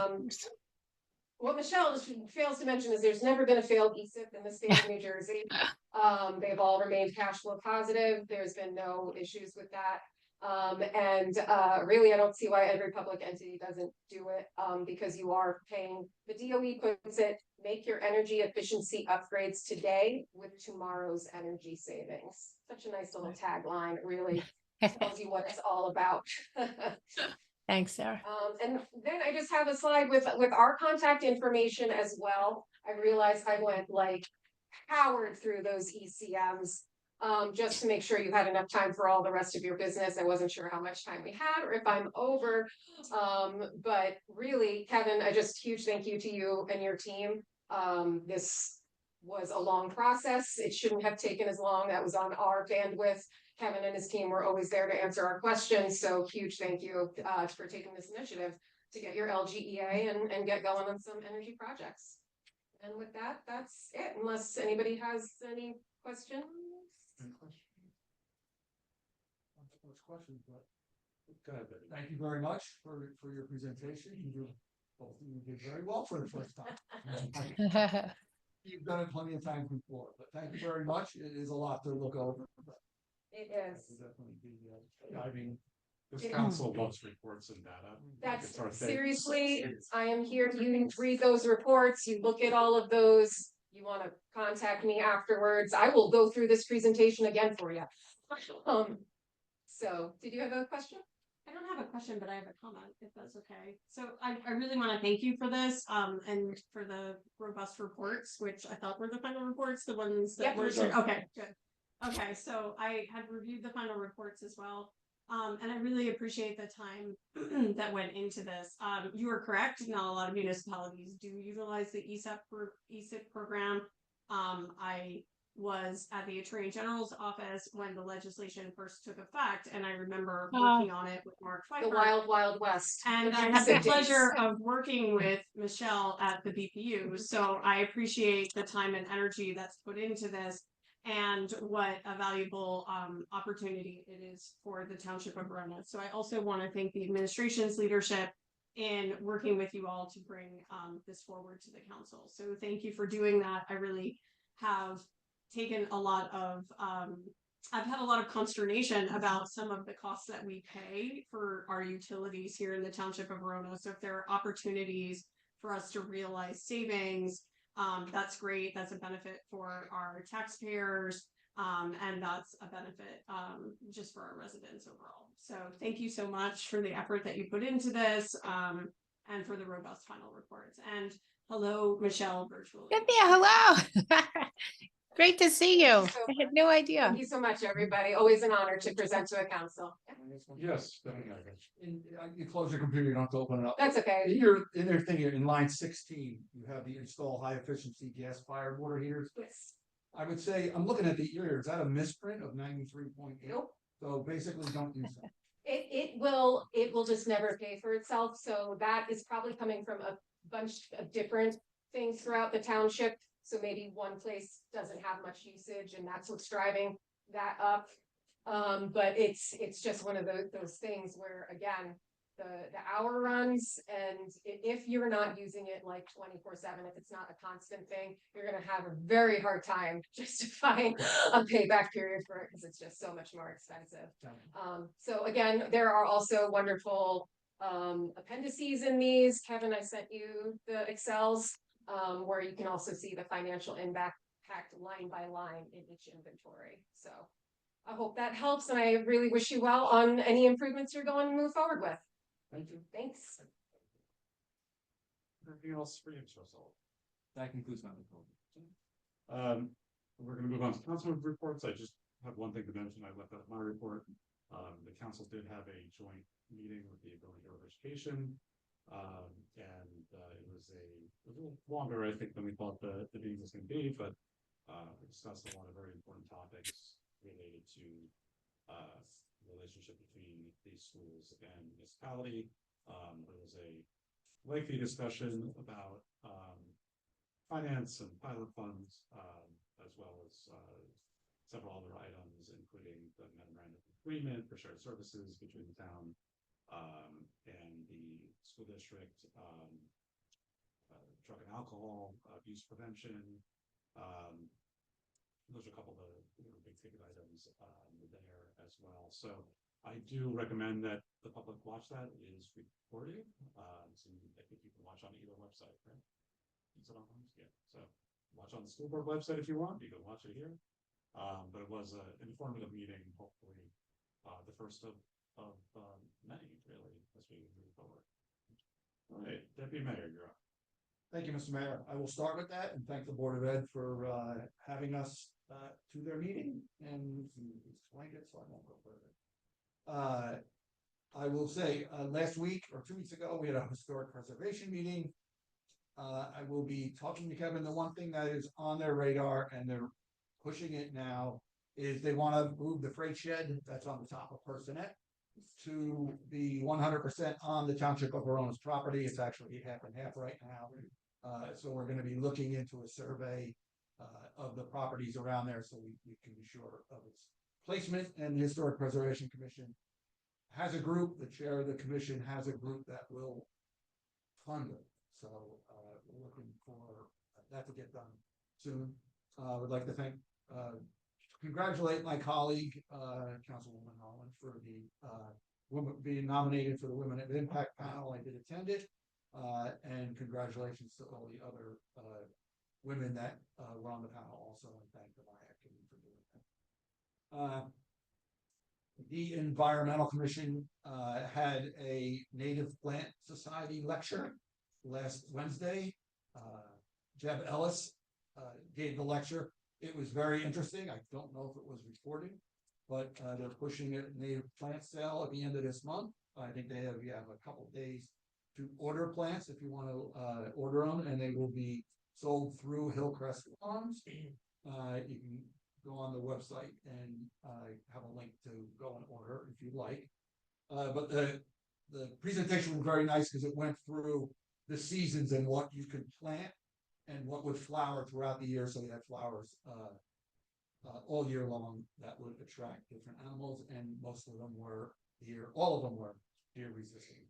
What Michelle fails to mention is there's never been a failed ESIP in the state of New Jersey. They've all remained cash flow positive. There's been no issues with that. Really, I don't see why every public entity doesn't do it, because you are paying, the DOE puts it, make your energy efficiency upgrades today with tomorrow's energy savings. Such a nice little tagline, it really tells you what it's all about. Thanks, Sarah. And then I just have a slide with our contact information as well. I realized I went like powered through those ECMs. Just to make sure you had enough time for all the rest of your business. I wasn't sure how much time we had or if I'm over. But really, Kevin, I just huge thank you to you and your team. This was a long process. It shouldn't have taken as long. That was on our bandwidth. Kevin and his team were always there to answer our questions. So huge thank you for taking this initiative to get your LGEA and get going on some energy projects. And with that, that's it, unless anybody has any questions. Much questions, but Go ahead, Betty. thank you very much for your presentation. Both of you did very well for the first time. You've done it plenty of times before, but thank you very much. It is a lot to look over. But It is. we'll definitely be diving. This council loves reports and data. That's It's our thing. seriously, I am here, you read those reports, you look at all of those, you wanna contact me afterwards, I will go through this presentation again for you. So, did you have a question? I don't have a question, but I have a comment, if that's okay. So I really want to thank you for this, and for the robust reports, which I thought were the final reports, the ones that Yep, were, for sure. okay, good. Okay, so I had reviewed the final reports as well. And I really appreciate the time that went into this. You are correct, not a lot of municipalities do utilize the ESIP program. I was at the Attorney General's office when the legislation first took effect, and I remember working on it with Mark The Pfeiffer. wild, wild west. And I had the pleasure of working with Michelle at the BPU, so I appreciate the time and energy that's put into this and what a valuable opportunity it is for the Township of Verona. So I also want to thank the administration's leadership in working with you all to bring this forward to the council. So thank you for doing that. I really have taken a lot of I've had a lot of consternation about some of the costs that we pay for our utilities here in the Township of Verona. So if there are opportunities for us to realize savings, that's great. That's a benefit for our taxpayers, and that's a benefit just for our residents overall. So thank you so much for the effort that you put into this, and for the robust final reports. And hello, Michelle, virtually. Cynthia, hello. Great to see you. Thank you so I had no idea. Thank you so much, everybody. Always an honor to present to a council. Yes. You close your computer, you don't have to open it up. That's okay. In your thing here, in line 16, you have the install high efficiency gas fired water heaters. Yes. I would say, I'm looking at the year, is that a misprint of 93.8? Nope. So basically don't use that. It will just never pay for itself. So that is probably coming from a bunch of different things throughout the township. So maybe one place doesn't have much usage and that's what's driving that up. But it's just one of those things where, again, the hour runs, and if you're not using it like 24/7, if it's not a constant thing, you're gonna have a very hard time justifying a payback period for it because it's just so much more expensive. So again, there are also wonderful appendices in these. Kevin, I sent you the Excels where you can also see the financial impact line by line in each inventory. So I hope that helps, and I really wish you well on any improvements you're going to move forward with. Thank you. Thanks. Anything else for you, Mr. Russell? That concludes my report. We're gonna move on to council reports. I just have one thing to mention. I left out my report. The council did have a joint meeting with the Ability Board of Education. And it was a little longer, I think, than we thought the meeting was gonna be, but we discussed a lot of very important topics related to the relationship between these schools and municipality. There was a lengthy discussion about finance and pilot funds, as well as several other items, including the memorandum of agreement for shared services between the town and the school district, drug and alcohol abuse prevention. Those are a couple of the big ticket items there as well. So I do recommend that the public watch that. It is recorded. So I think you can watch on either website, right? Is it on? Yeah. So watch on the school board website if you want. You can watch it here. But it was an informative meeting. Hopefully, the first of many really as we move forward. All right, Deputy Mayor, you're up. Thank you, Mr. Mayor. I will start with that and thank the Board of Ed for having us to their meeting and explained it, so I won't go further. I will say, last week or 2 weeks ago, we had a historic preservation meeting. I will be talking to Kevin. The one thing that is on their radar, and they're pushing it now, is they want to move the freight shed that's on the top of Personette to be 100% on the Township of Verona's property. It's actually half and half right now. So we're going to be looking into a survey of the properties around there so we can be sure of its placement. And the Historic Preservation Commission has a group, the chair of the commission has a group that will fund it. So we're looking for that to get done soon. I would like to congratulate my colleague, Councilwoman Holland, for the woman being nominated for the Women of Impact panel. I did attend it. And congratulations to all the other women that were on the panel also, and thank the MIAC committee for doing that. The Environmental Commission had a Native Plant Society lecture last Wednesday. Jeb Ellis gave the lecture. It was very interesting. I don't know if it was recorded, but they're pushing a native plant sale at the end of this month. I think they have a couple of days to order plants if you want to order them, and they will be sold through Hillcrest Farms. You can go on the website and have a link to go and order if you'd like. But the presentation was very nice because it went through the seasons and what you could plant and what would flower throughout the year. So you had flowers all year long that would attract different animals, and most of them were deer. All of them were deer resistant.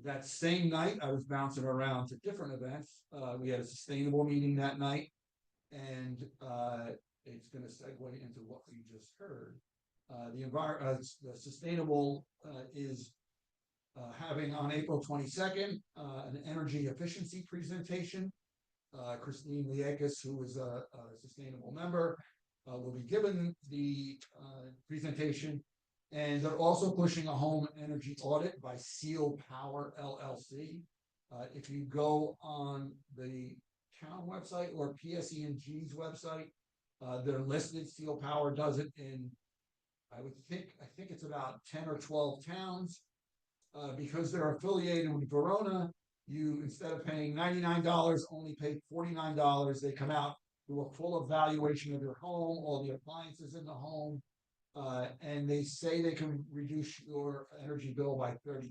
That same night, I was bouncing around to different events. We had a sustainable meeting that night, and it's going to segue into what we just heard. The sustainable is having on April 22nd an energy efficiency presentation. Christine Liakis, who is a sustainable member, will be given the presentation. And they're also pushing a home energy audit by Seal Power LLC. If you go on the town website or PSE&G's website, they're listed. Seal Power does it in, I think it's about 10 or 12 towns. Because they're affiliated with Verona, you, instead of paying $99, only pay $49. They come out, do a full evaluation of your home, all the appliances in the home. And they say they can reduce your energy bill by 30%,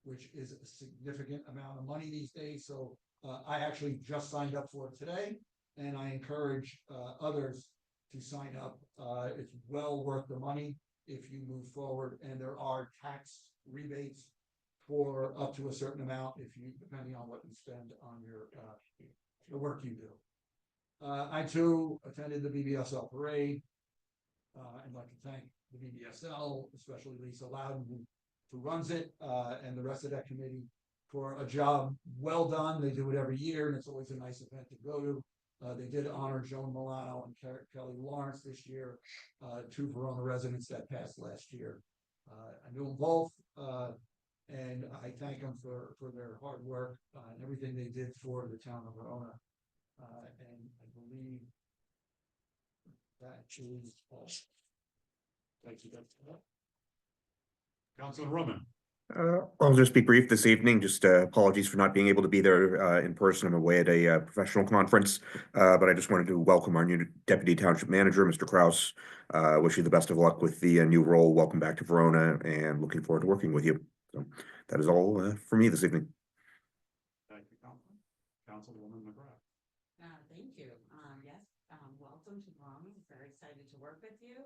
which is a significant amount of money these days. So I actually just signed up for it today, and I encourage others to sign up. It's well worth the money if you move forward, and there are tax rebates for up to a certain amount depending on what you spend on the work you do. I too attended the BBSL parade. I'd like to thank the BBSL, especially Lisa Loudon, who runs it, and the rest of that committee for a job well done. They do it every year, and it's always a nice event to go to. They did honor Joan Milano and Kelly Lawrence this year, two Verona residents that passed last year. I knew them both, and I thank them for their hard work and everything they did for the town of Verona. And I believe that is all. Thank you, Councilor Roman. I'll just be brief this evening. Just apologies for not being able to be there in person. I'm away at a professional conference, but I just wanted to welcome our new Deputy Township Manager, Mr. Kraus. Wish you the best of luck with the new role. Welcome back to Verona, and looking forward to working with you. So that is all for me this evening. Thank you, Councilwoman McGrath. Thank you. Yes, welcome to Verona. I'm very excited to work with you.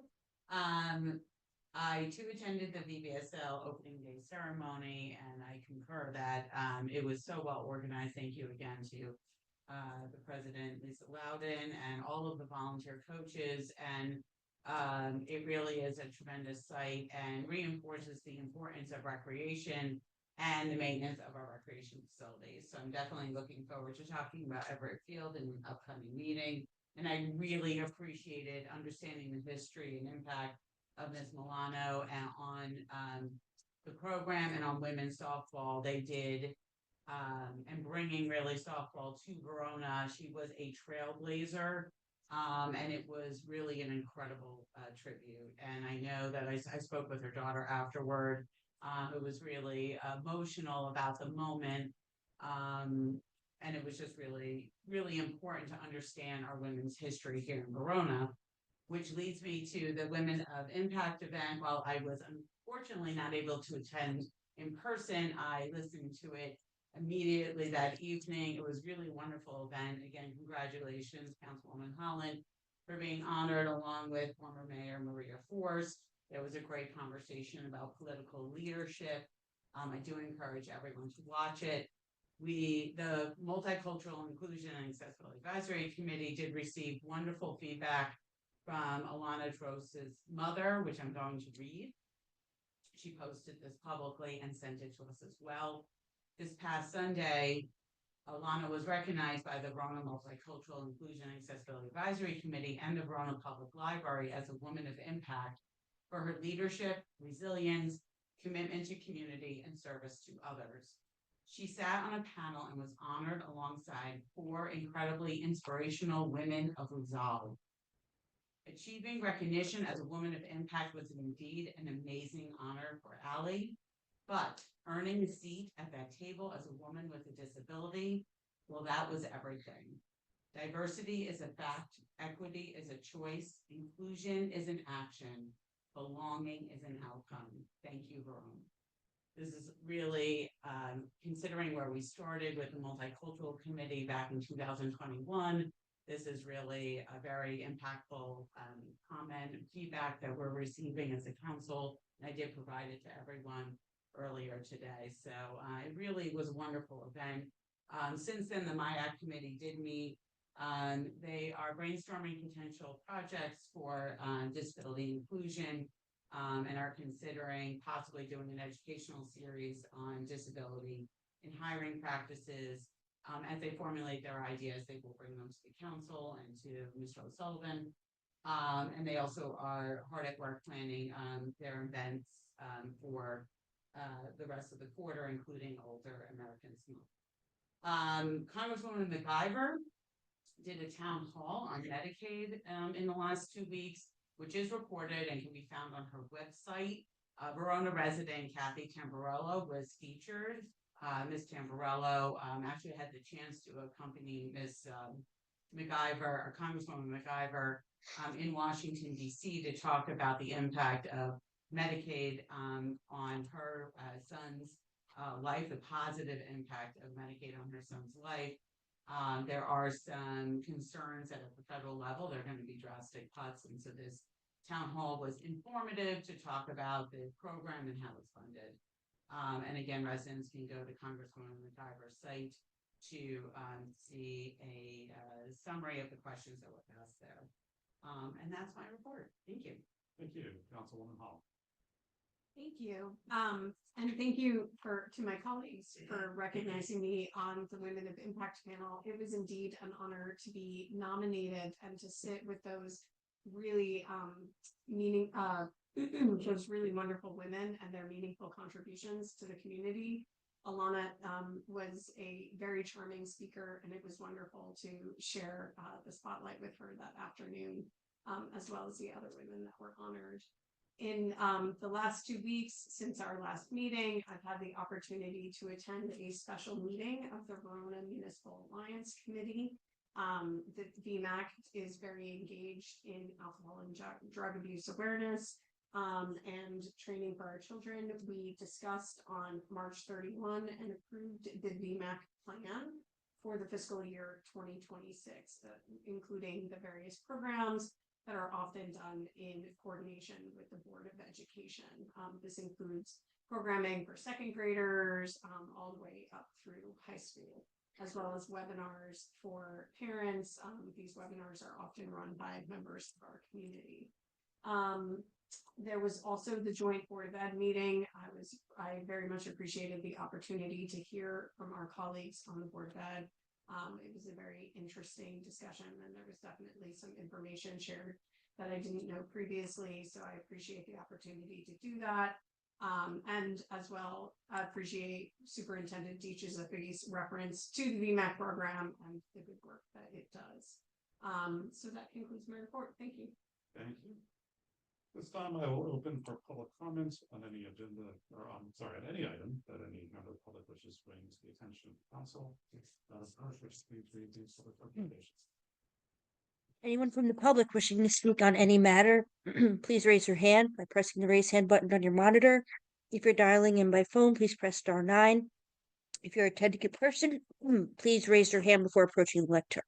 I too attended the VBSL opening day ceremony, and I concur that it was so well organized. Thank you again to the president, Lisa Loudon, and all of the volunteer coaches. And It really is a tremendous site and reinforces the importance of recreation and the maintenance of our recreation facilities. So I'm definitely looking forward to talking about Everett Field in an upcoming meeting. And I really appreciated understanding the history and impact of Ms. Milano and on the program and on women's softball. They did and bringing really softball to Verona. She was a trailblazer. And it was really an incredible tribute. And I know that I spoke with her daughter afterward, who was really emotional about the moment. And it was just really, really important to understand our women's history here in Verona, which leads me to the Women of Impact event. While I was unfortunately not able to attend in person, I listened to it immediately that evening. It was really a wonderful event. Again, congratulations, Councilwoman Holland, for being honored along with former Mayor Maria Force. There was a great conversation about political leadership. I do encourage everyone to watch it. The Multicultural Inclusion and Accessibility Advisory Committee did receive wonderful feedback from Alana Drose's mother, which I'm going to read. She posted this publicly and sent it to us as well. This past Sunday, Alana was recognized by the Verona Multicultural Inclusion and Accessibility Advisory Committee and the Verona Public Library as a woman of impact for her leadership, resilience, commitment to community, and service to others. She sat on a panel and was honored alongside 4 incredibly inspirational women of resolve. Achieving recognition as a woman of impact was indeed an amazing honor for Allie, but earning a seat at that table as a woman with a disability, well, that was everything. Diversity is a fact, equity is a choice, inclusion is an action, belonging is an outcome. Thank you, Verona. This is really, considering where we started with the Multicultural Committee back in 2021, this is really a very impactful comment and feedback that we're receiving as a council. And I did provide it to everyone earlier today. So it really was a wonderful event. Since then, the MIAC committee did meet. They are brainstorming potential projects for disability inclusion and are considering possibly doing an educational series on disability and hiring practices. As they formulate their ideas, they will bring them to the council and to Mr. O'Sullivan. And they also are hard at work planning their events for the rest of the quarter, including Older Americans Month. Congresswoman McIver did a town hall on Medicaid in the last 2 weeks, which is recorded and can be found on her website. Verona resident Kathy Tamburello was featured. Ms. Tamburello actually had the chance to accompany Ms. McIver, or Congresswoman McIver, in Washington, D.C. to talk about the impact of Medicaid on her son's life, the positive impact of Medicaid on her son's life. There are some concerns that at the federal level, there are going to be drastic cuts. And so this town hall was informative to talk about the program and how it's funded. And again, residents can go to Congresswoman McIver's site to see a summary of the questions that were asked there. And that's my report. Thank you. Thank you, Councilwoman Hall. Thank you. And thank you to my colleagues for recognizing me on the Women of Impact panel. It was indeed an honor to be nominated and to sit with those really those really wonderful women and their meaningful contributions to the community. Alana was a very charming speaker, and it was wonderful to share the spotlight with her that afternoon, as well as the other women that were honored. In the last 2 weeks since our last meeting, I've had the opportunity to attend a special meeting of the Verona Municipal Alliance Committee. The VMAC is very engaged in alcohol and drug abuse awareness and training for our children. We discussed on March 31 and approved the VMAC plan for the fiscal year 2026, including the various programs that are often done in coordination with the Board of Education. This includes programming for second graders all the way up through high school, as well as webinars for parents. These webinars are often run by members of our community. There was also the joint Board of Ed meeting. I very much appreciated the opportunity to hear from our colleagues on the Board of Ed. It was a very interesting discussion, and there was definitely some information shared that I didn't know previously, so I appreciate the opportunity to do that. And as well, I appreciate Superintendent Deach's reference to the VMAC program and the good work that it does. So that concludes my report. Thank you. Thank you. This time I will open for public comments on any agenda, or on any item that any member of the public wishes to bring to the attention of the council. First, please read these public recommendations. Anyone from the public wishing to speak on any matter, please raise your hand by pressing the raise hand button on your monitor. If you're dialing in by phone, please press *9. If you're attending in person, please raise your hand before approaching the lectern.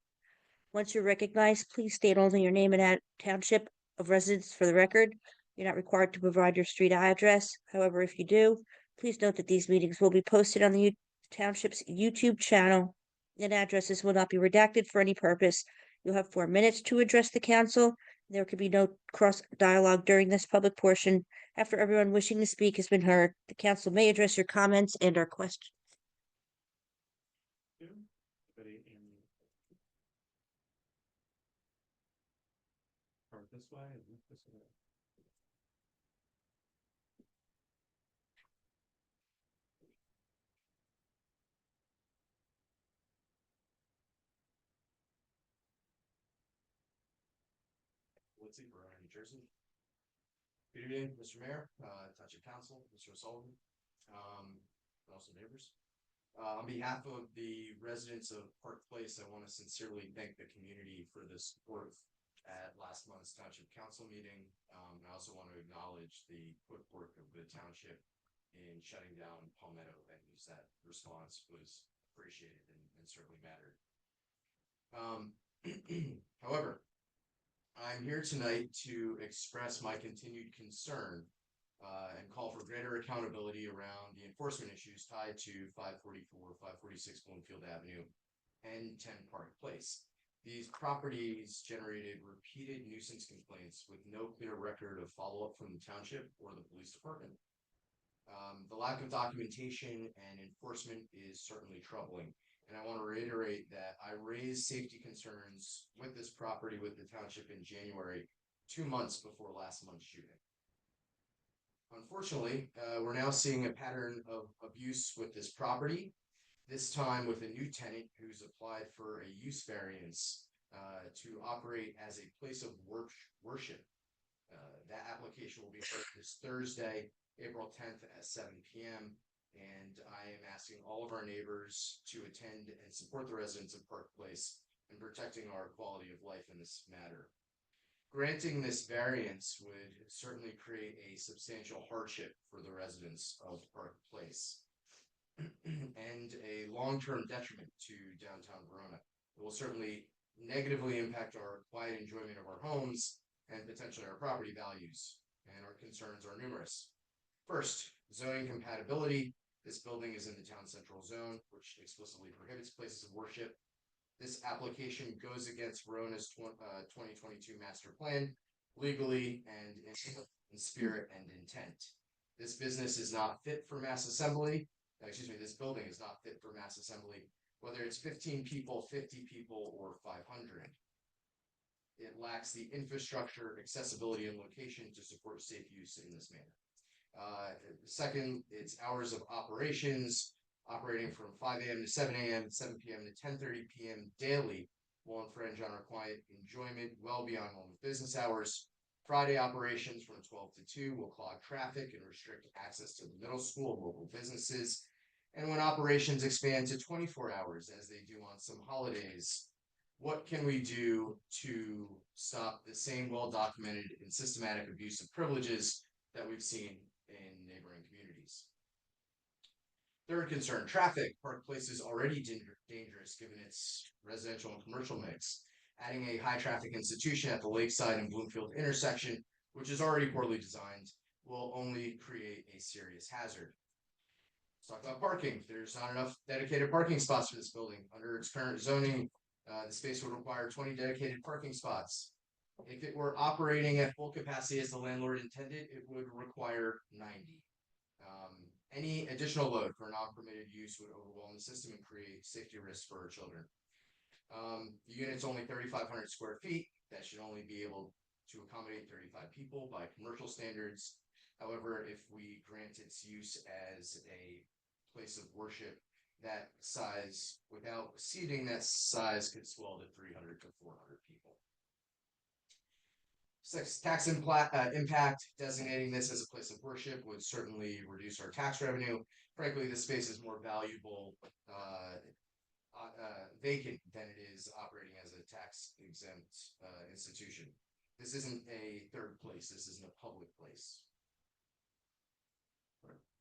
Once you're recognized, please state only your name and township of residence for the record. You're not required to provide your street address. However, if you do, please note that these meetings will be posted on the Township's YouTube channel, and addresses will not be redacted for any purpose. You'll have 4 minutes to address the council. There could be no cross dialogue during this public portion. After everyone wishing to speak has been heard, the council may address your comments and or questions. Start this way and move this way. Verona, New Jersey. Good evening, Mr. Mayor, Township Council, Mr. O'Sullivan, and also neighbors. On behalf of the residents of Park Place, I want to sincerely thank the community for the support at last month's Township Council meeting. I also want to acknowledge the quick work of the township in shutting down Palmetto venues. That response was appreciated and certainly mattered. However, I'm here tonight to express my continued concern and call for greater accountability around the enforcement issues tied to 544, 546 Bloomfield Avenue, and 10 Park Place. These properties generated repeated nuisance complaints with no clear record of follow-up from the township or the police department. The lack of documentation and enforcement is certainly troubling. And I want to reiterate that I raised safety concerns with this property with the township in January, 2 months before last month's shooting. Unfortunately, we're now seeing a pattern of abuse with this property, this time with a new tenant who's applied for a use variance to operate as a place of worship. That application will be heard this Thursday, April 10th at 7 p.m. And I am asking all of our neighbors to attend and support the residents of Park Place in protecting our quality of life in this matter. Granting this variance would certainly create a substantial hardship for the residents of Park Place and a long-term detriment to downtown Verona. It will certainly negatively impact our quiet enjoyment of our homes and potentially our property values, and our concerns are numerous. First, zoning compatibility. This building is in the town central zone, which explicitly prohibits places of worship. This application goes against Verona's 2022 master plan, legally and in spirit and intent. This business is not fit for mass assembly. This building is not fit for mass assembly, whether it's 15 people, 50 people, or 500. It lacks the infrastructure, accessibility, and location to support safe use in this manner. Second, it's hours of operations, operating from 5 a.m. to 7 a.m., 7 p.m. to 10:30 p.m. daily will infringe on our quiet enjoyment well beyond normal business hours. Friday operations from 12 to 2 will clog traffic and restrict access to the middle school and local businesses. And when operations expand to 24 hours, as they do on some holidays, what can we do to stop the same well-documented and systematic abuse of privileges that we've seen in neighboring communities? Third concern, traffic. Park Place is already dangerous given its residential and commercial mix. Adding a high traffic institution at the Lakeside and Bloomfield intersection, which is already poorly designed, will only create a serious hazard. Let's talk about parking. There's not enough dedicated parking spots for this building. Under its current zoning, the space would require 20 dedicated parking spots. If it were operating at full capacity as the landlord intended, it would require 90. Any additional load for non-permitted use would overwhelm the system and create safety risks for our children. The unit's only 3,500 square feet. That should only be able to accommodate 35 people by commercial standards. However, if we grant its use as a place of worship, that size, without seating, that size could swell to 300 to 400 people. Tax impact, designating this as a place of worship would certainly reduce our tax revenue. Frankly, this space is more valuable vacant than it is operating as a tax exempt institution. This isn't a third place. This isn't a public place.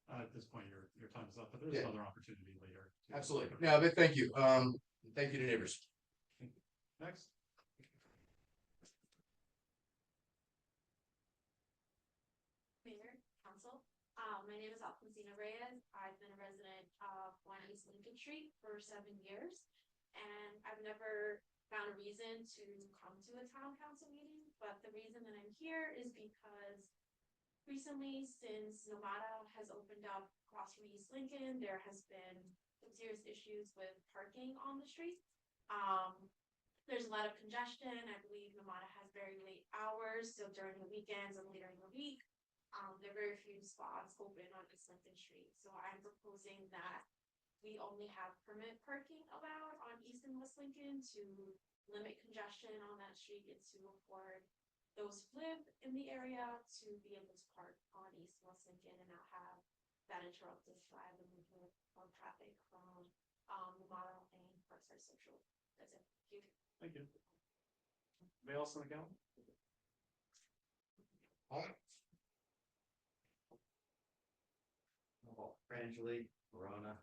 At this point, your time is up, but there's another opportunity later. Absolutely. No, but thank you. Thank you to neighbors. Next. Mayor, Council, my name is Alfonsina Reyes. I've been a resident of 1 East Lincoln Street for 7 years. And I've never found a reason to come to a town council meeting, but the reason that I'm here is because recently, since Nomada has opened up across from East Lincoln, there has been some serious issues with parking on the streets. There's a lot of congestion. I believe Nomada has very late hours, so during the weekends and later in the week, there are very few spots open on East Lincoln Street. So I'm proposing that we only have permit parking allowed on East and West Lincoln to limit congestion on that street and to afford those who live in the area to be able to park on East and West Lincoln and not have that interrupted by the movement of traffic from the model and Parkside Central. That's it. Thank you. Thank you. Anybody else on the count? Frangely, Verona.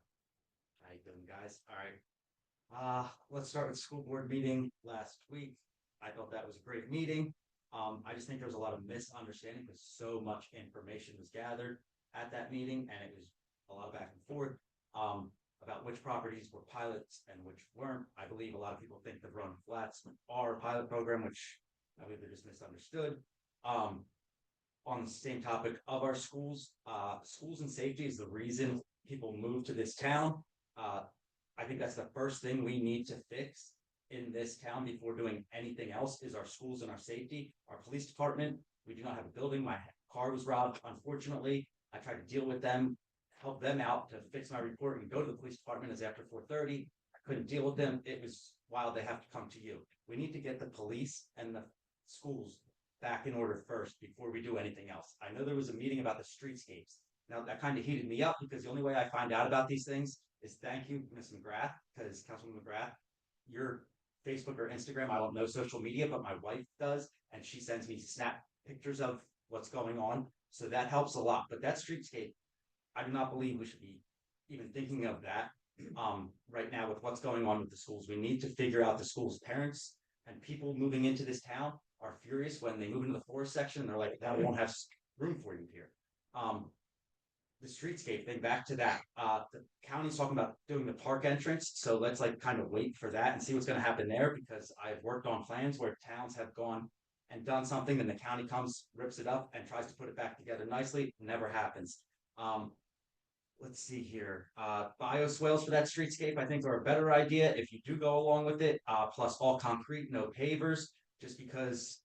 How you doing, guys? All right. Let's start with the school board meeting last week. I thought that was a great meeting. I just think there was a lot of misunderstanding because so much information was gathered at that meeting, and it was a lot of back and forth about which properties were pilots and which weren't. I believe a lot of people think the Verona Flats are a pilot program, which I believe they're just misunderstood. On the same topic of our schools, schools and safety is the reason people move to this town. I think that's the first thing we need to fix in this town before doing anything else is our schools and our safety. Our police department, we do not have a building. My car was robbed, unfortunately. I tried to deal with them, help them out to fix my report and go to the police department. It's after 4:30. I couldn't deal with them. It was wild. They have to come to you. We need to get the police and the schools back in order first before we do anything else. I know there was a meeting about the streetscapes. Now that kind of heated me up because the only way I find out about these things is thank you, Ms. McGrath, because Councilwoman McGrath, your Facebook or Instagram, I don't know social media, but my wife does, and she sends me snap pictures of what's going on. So that helps a lot. But that streetscape, I do not believe we should be even thinking of that right now with what's going on with the schools. We need to figure out the schools. Parents and people moving into this town are furious when they move into the forest section. They're like, now we won't have room for you here. The streetscape thing, back to that. The county's talking about doing the park entrance. So let's like kind of wait for that and see what's going to happen there, because I've worked on plans where towns have gone and done something, and the county comes, rips it up and tries to put it back together nicely. Never happens. Let's see here. Bioswales for that streetscape, I think, are a better idea if you do go along with it. Plus all concrete, no pavers, just because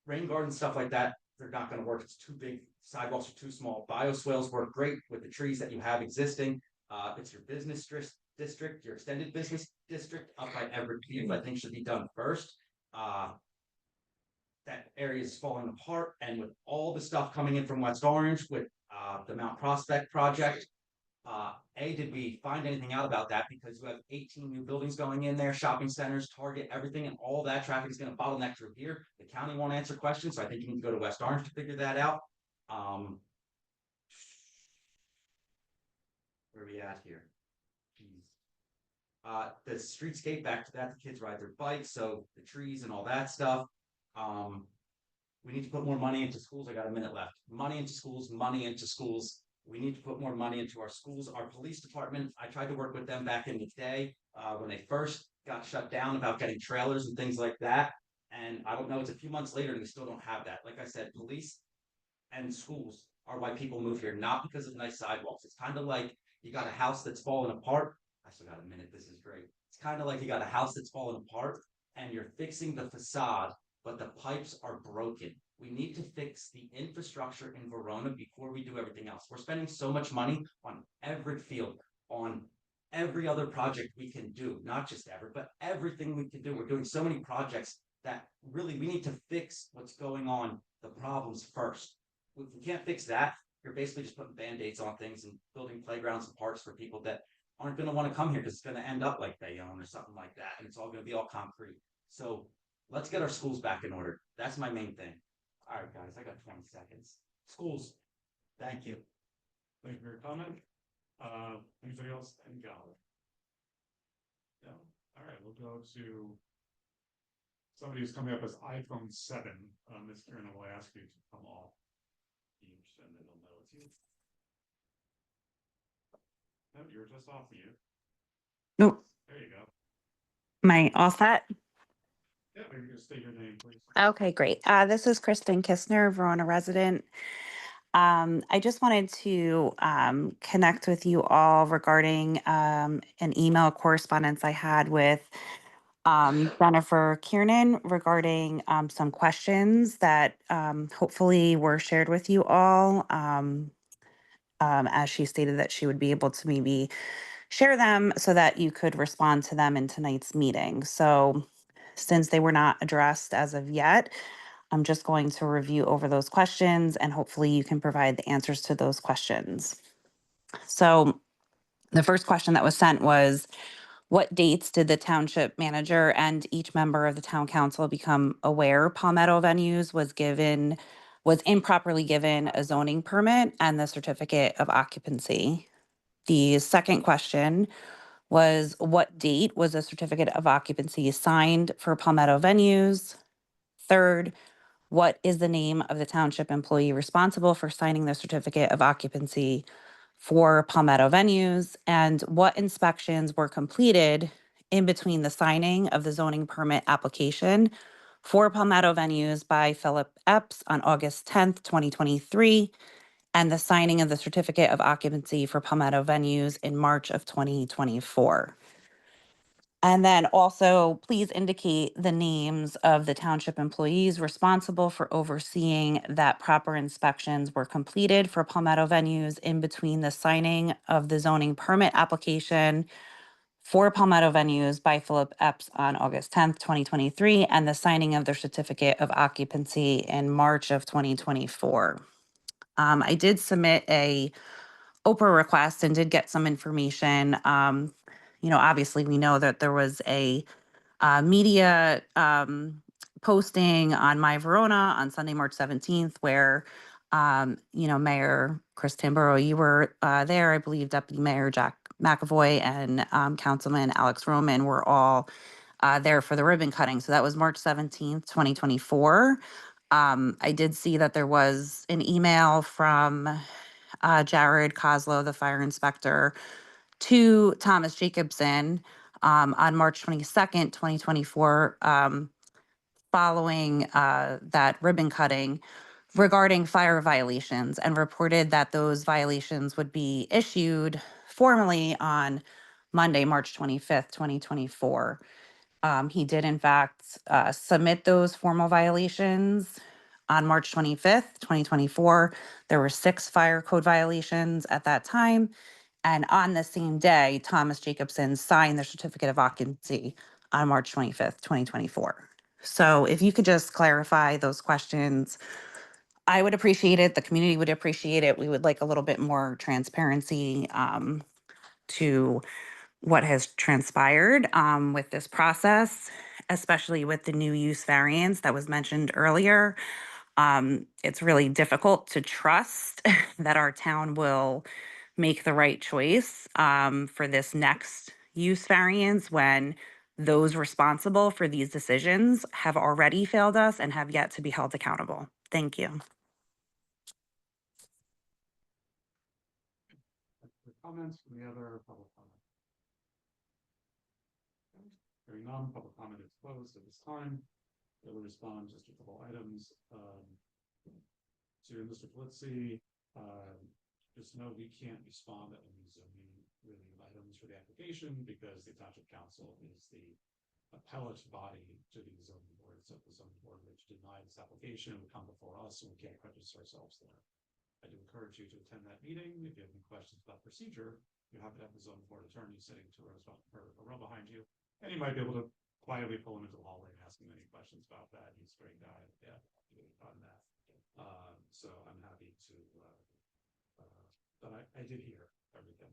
rain garden stuff like that, they're not going to work. It's too big. Sidewalks are too small. Bioswales work great with the trees that you have existing. It's your business district, your extended business district up by Everett View, I think should be done first. That area is falling apart, and with all the stuff coming in from West Orange with the Mount Prospect project, did we find anything out about that? Because you have 18 new buildings going in there, shopping centers, Target, everything, and all that traffic is going to bottleneck through here. The county won't answer questions, so I think you need to go to West Orange to figure that out. Where are we at here? The streetscape, back to that, the kids ride their bikes, so the trees and all that stuff. We need to put more money into schools. I got a minute left. Money into schools, money into schools. We need to put more money into our schools. Our police department, I tried to work with them back in the day when they first got shut down about getting trailers and things like that. And I don't know, it's a few months later and we still don't have that. Like I said, police and schools are why people move here, not because of nice sidewalks. It's kind of like you got a house that's falling apart. I still got a minute. This is great. It's kind of like you got a house that's falling apart and you're fixing the facade, but the pipes are broken. We need to fix the infrastructure in Verona before we do everything else. We're spending so much money on Everett Field, on every other project we can do, not just Everett, but everything we can do. We're doing so many projects that really we need to fix what's going on, the problems first. If we can't fix that, you're basically just putting band-aids on things and building playgrounds and parks for people that aren't going to want to come here because it's going to end up like Bayonne or something like that, and it's all going to be all concrete. So let's get our schools back in order. That's my main thing. All right, guys, I got 20 seconds. Schools. Thank you. Thank you for your comment. Anybody else? Any gallery? No. All right, we'll go to somebody who's coming up as iPhone 7. Ms. Kieran, I will ask you to come off mute and then they'll know it's you. No, you're just off mute. Nope. There you go. Am I all set? Yeah, maybe just state your name, please. Okay, great. This is Kristen Kistner, Verona resident. I just wanted to connect with you all regarding an email correspondence I had with Jennifer Kiernan regarding some questions that hopefully were shared with you all. As she stated that she would be able to maybe share them so that you could respond to them in tonight's meeting. So since they were not addressed as of yet, I'm just going to review over those questions and hopefully you can provide the answers to those questions. So the first question that was sent was, what dates did the township manager and each member of the town council become aware Palmetto Venues was improperly given a zoning permit and the certificate of occupancy? The second question was, what date was a certificate of occupancy signed for Palmetto Venues? Third, what is the name of the township employee responsible for signing the certificate of occupancy for Palmetto Venues? And what inspections were completed in between the signing of the zoning permit application for Palmetto Venues by Philip Epps on August 10th, 2023, and the signing of the certificate of occupancy for Palmetto Venues in March of 2024? And then also, please indicate the names of the township employees responsible for overseeing that proper inspections were completed for Palmetto Venues in between the signing of the zoning permit application for Palmetto Venues by Philip Epps on August 10th, 2023, and the signing of their certificate of occupancy in March of 2024. I did submit a Oprah request and did get some information. Obviously we know that there was a media posting on My Verona on Sunday, March 17th, where, Mayor Chris Tamburo, you were there. I believe Deputy Mayor Jack McAvoy and Councilman Alex Roman were all there for the ribbon cutting. So that was March 17th, 2024. I did see that there was an email from Jared Kozlow, the fire inspector, to Thomas Jacobson on March 22nd, 2024, following that ribbon cutting regarding fire violations, and reported that those violations would be issued formally on Monday, March 25th, 2024. He did in fact submit those formal violations on March 25th, 2024. There were 6 fire code violations at that time. And on the same day, Thomas Jacobson signed the certificate of occupancy on March 25th, 2024. So if you could just clarify those questions, I would appreciate it. The community would appreciate it. We would like a little bit more transparency to what has transpired with this process, especially with the new use variance that was mentioned earlier. It's really difficult to trust that our town will make the right choice for this next use variance when those responsible for these decisions have already failed us and have yet to be held accountable. Thank you. Comments from the other public comment? Hearing none, public comment is closed at this time. It will respond just to a couple items, to Mr. Pelizzi, just know we can't respond to any zoning related items for the application because the township council is the appellate body to the zoning board. So if the zoning board which denied this application would come before us, and we can't prejudice ourselves there. I do encourage you to attend that meeting. If you have any questions about procedure, you have to have the zoning board attorney sitting to a row behind you, and you might be able to quietly pull him into the hallway and ask him any questions about that. He's a great guy. Yeah, on that. So I'm happy to, but I did hear everything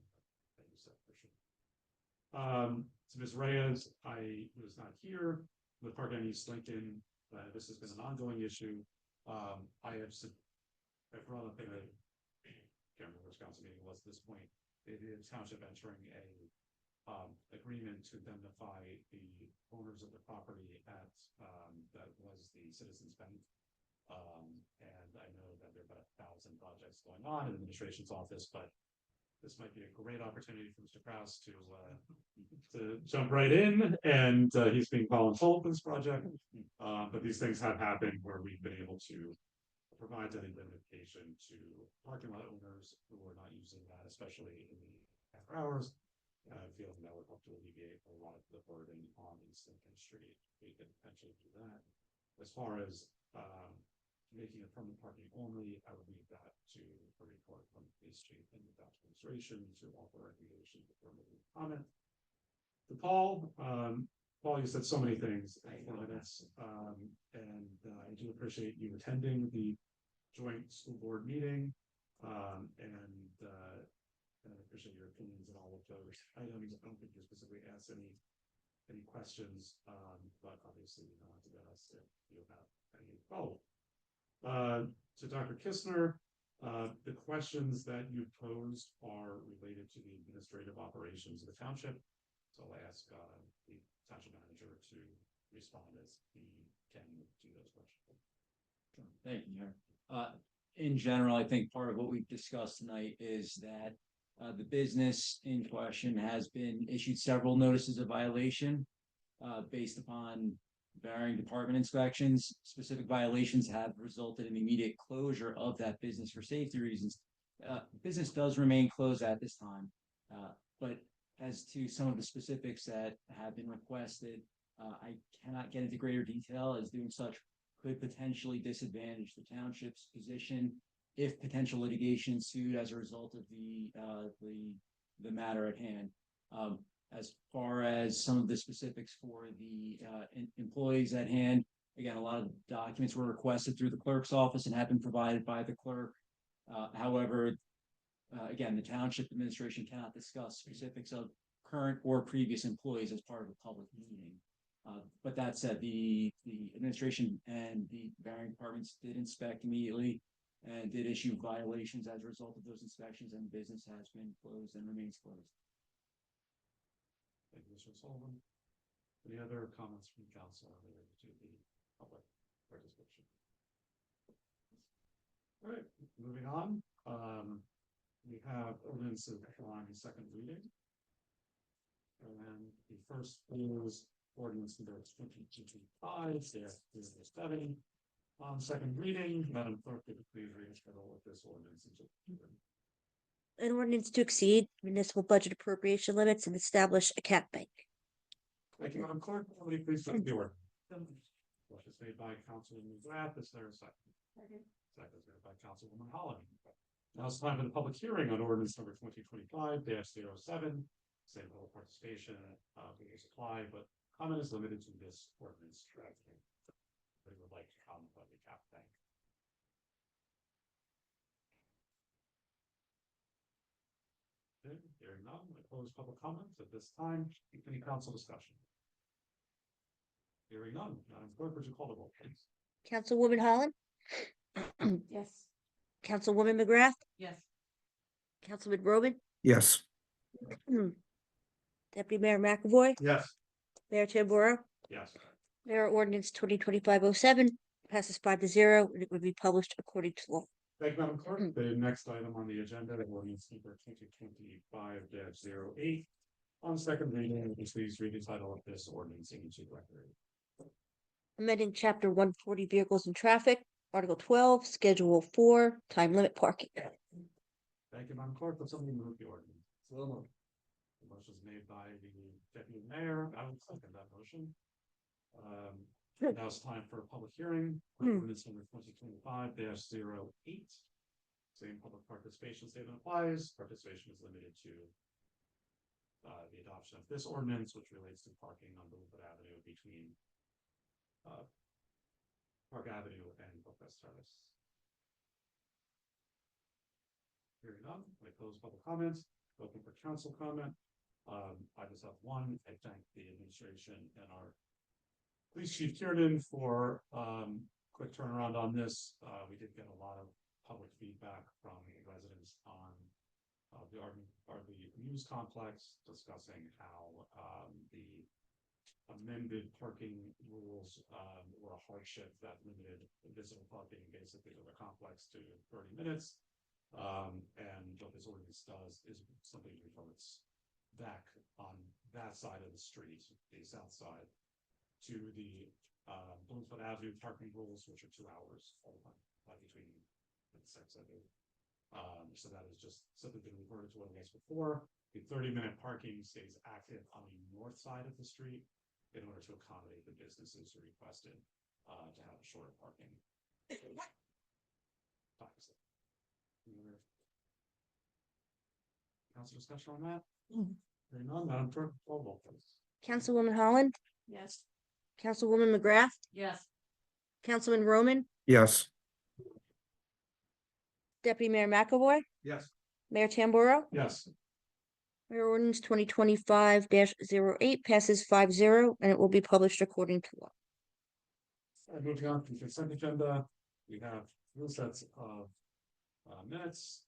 that you said for sure. To Ms. Reyes, I was not here with Park on East Lincoln. This has been an ongoing issue. I've brought up in a, can't remember which council meeting it was at this point, the township entering a agreement to indemnify the owners of the property at that was the Citizens Bank. And I know that there are about 1,000 projects going on in the administration's office, but this might be a great opportunity for Mr. Kraus to jump right in, and he's being voluntold for this project. But these things have happened where we've been able to provide that indemnification to parking lot owners who are not using that, especially in the after hours. I feel that would help to alleviate a lot of the burden on East Lincoln Street. We could potentially do that. As far as making it permanent parking only, I would leave that to a report from the police chief and the township administration to offer recommendations before making a comment. To Paul, Paul, you said so many things in 4 minutes, and I do appreciate you attending the joint school board meeting, and I appreciate your opinions on all of those items. I don't think you specifically asked any questions, but obviously you know how to get us if you have any follow. To Dr. Kistner, the questions that you posed are related to the administrative operations of the township. So I'll ask the township manager to respond as he can to those questions. Thank you, Mayor. In general, I think part of what we've discussed tonight is that the business in question has been issued several notices of violation based upon varying department inspections. Specific violations have resulted in immediate closure of that business for safety reasons. Business does remain closed at this time, but as to some of the specifics that have been requested, I cannot get into greater detail, as doing such could potentially disadvantage the township's position if potential litigation ensued as a result of the matter at hand. As far as some of the specifics for the employees at hand, again, a lot of documents were requested through the clerk's office and have been provided by the clerk. However, again, the township administration cannot discuss specifics of current or previous employees as part of a public meeting. But that said, the administration and the varying departments did inspect immediately and did issue violations as a result of those inspections, and business has been closed and remains closed. Thank you, Mr. Sullivan. Any other comments from council related to the public participation? All right, moving on. We have ordinances on second reading. And the first is ordinance number 2025-007. On second reading, Madam Clerk, could you please read the title of this ordinance into An ordinance to exceed municipal budget appropriation limits and establish a cap bank. Thank you, Madam Clerk. Somebody please take the order. Motion is made by Councilwoman McGrath. Is there a second? Second is made by Councilwoman Holland. Now it's time for the public hearing on ordinance number 2025-07. Same level of participation will apply, but comment is limited to this ordinance drafting. They would like to comment on the cap bank. Okay, hearing none, I close public comments at this time. Any council discussion? Hearing none, Madam Clerk, would you call the roll, please? Councilwoman Holland, Yes. Councilwoman McGrath, Yes. Councilman Roman, Yes. Deputy Mayor McAvoy, Yes. Mayor Tamboro. Yes. Mayor ordinance 2025-07 passes 5-0, and it would be published according to law. Thank you, Madam Clerk. The next item on the agenda, ordinance number 2025-08. On second reading, would you please read the title of this ordinance into record? Amending chapter 140 vehicles and traffic, article 12, schedule 4, time limit parking. Thank you, Madam Clerk. Will somebody move the ordinance? So moved. The motion is made by the deputy mayor. I will second that motion. Now it's time for a public hearing. Ordinance number 2025-08. Same public participation statement applies. Participation is limited to the adoption of this ordinance, which relates to parking on Bloomfield Avenue between Park Avenue and Bocas Terrace. Hearing none, I close public comments. Open for council comment. I just have one. I thank the administration and our police chief Kiernan for quick turnaround on this. We did get a lot of public feedback from residents on the RV Muse complex, discussing how the amended parking rules were a hardship that limited visitor parking basically to the complex to 30 minutes. And what this ordinance does is something refers back on that side of the street, the south side, to the Bloomfield Avenue parking rules, which are 2 hours between 6, I think. So that is just something been reverted to what it was before. The 30-minute parking stays active on the north side of the street in order to accommodate the businesses who requested to have a shorter parking. Council discussion on that? Hearing none, Madam Clerk, roll call please. Councilwoman Holland, Yes. Councilwoman McGrath, Yes. Councilman Roman, Yes. Deputy Mayor McAvoy, Yes. Mayor Tamboro. Yes. Mayor ordinance 2025-08 passes 5-0, and it will be published according to law. Moving on to the consent agenda, we have 2 sets of minutes.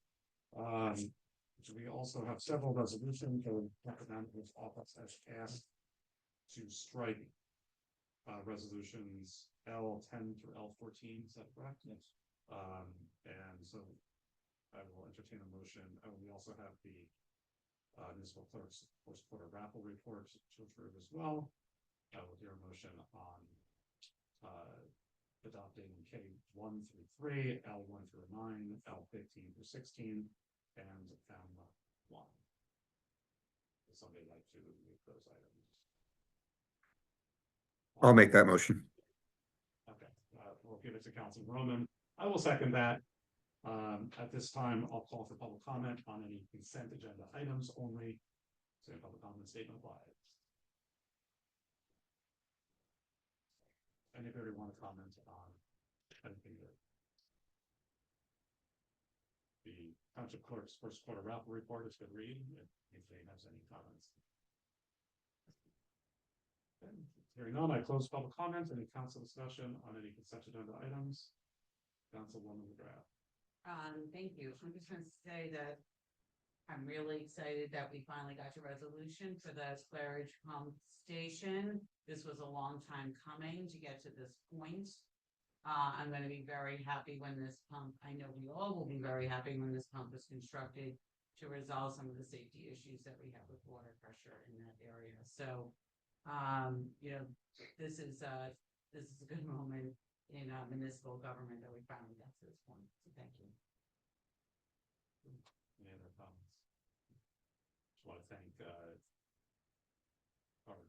We also have several resolutions. The manager's office has asked to strike resolutions L10 through L14. Is that correct? Yes. And so I will entertain a motion. We also have the municipal clerk's first quarter raffle report to approve as well. I will hear a motion on adopting K1 through 3, L1 through 9, L15 through 16, and M1. Would somebody like to move those items? I'll make that motion. Okay, we'll give it to Councilman Roman. I will second that. At this time, I'll call for public comment on any consent agenda items only. So public comment statement applies. Anybody want to comment on anything that the township clerk's first quarter raffle report is good read, if they has any comments? Okay. Hearing none, I close public comment. Any council discussion on any consent agenda items? Councilwoman McGrath. Thank you. I'm just going to say that I'm really excited that we finally got to resolution for the Claridge pump station. This was a long time coming to get to this point. I'm going to be very happy when this pump, I know we all will be very happy when this pump is constructed to resolve some of the safety issues that we have with water pressure in that area. So, you know, this is a good moment in municipal government that we finally got to this point. So thank you. Any other comments? Just want to thank our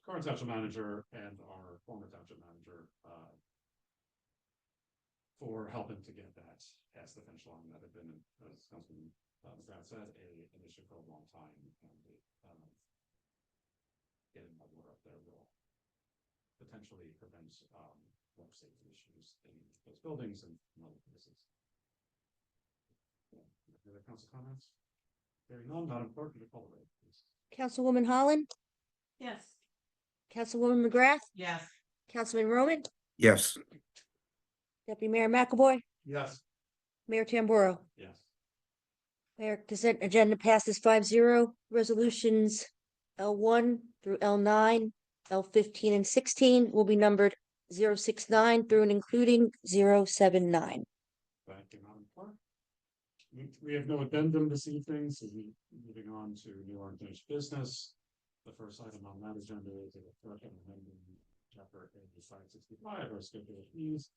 current township manager and our former township manager for helping to get that past the finish line. That had been, as Councilman McGrath said, an issue for a long time, and getting that water up there will potentially prevent water safety issues in those buildings and other places. Any other council comments? Hearing none, Madam Clerk, would you call the roll, please? Councilwoman Holland, Yes. Councilwoman McGrath, Yes. Councilman Roman, Yes. Deputy Mayor McAvoy, Yes. Mayor Tamboro. Yes. Mayor, consent agenda passes 5-0. Resolutions L1 through L9, L15 and 16 will be numbered 069 through and including 079. Thank you, Madam Clerk. We have no addendum this evening, so moving on to new unfinished business. The first item on that agenda is a recommending chapter for slide 65 are scheduled fees,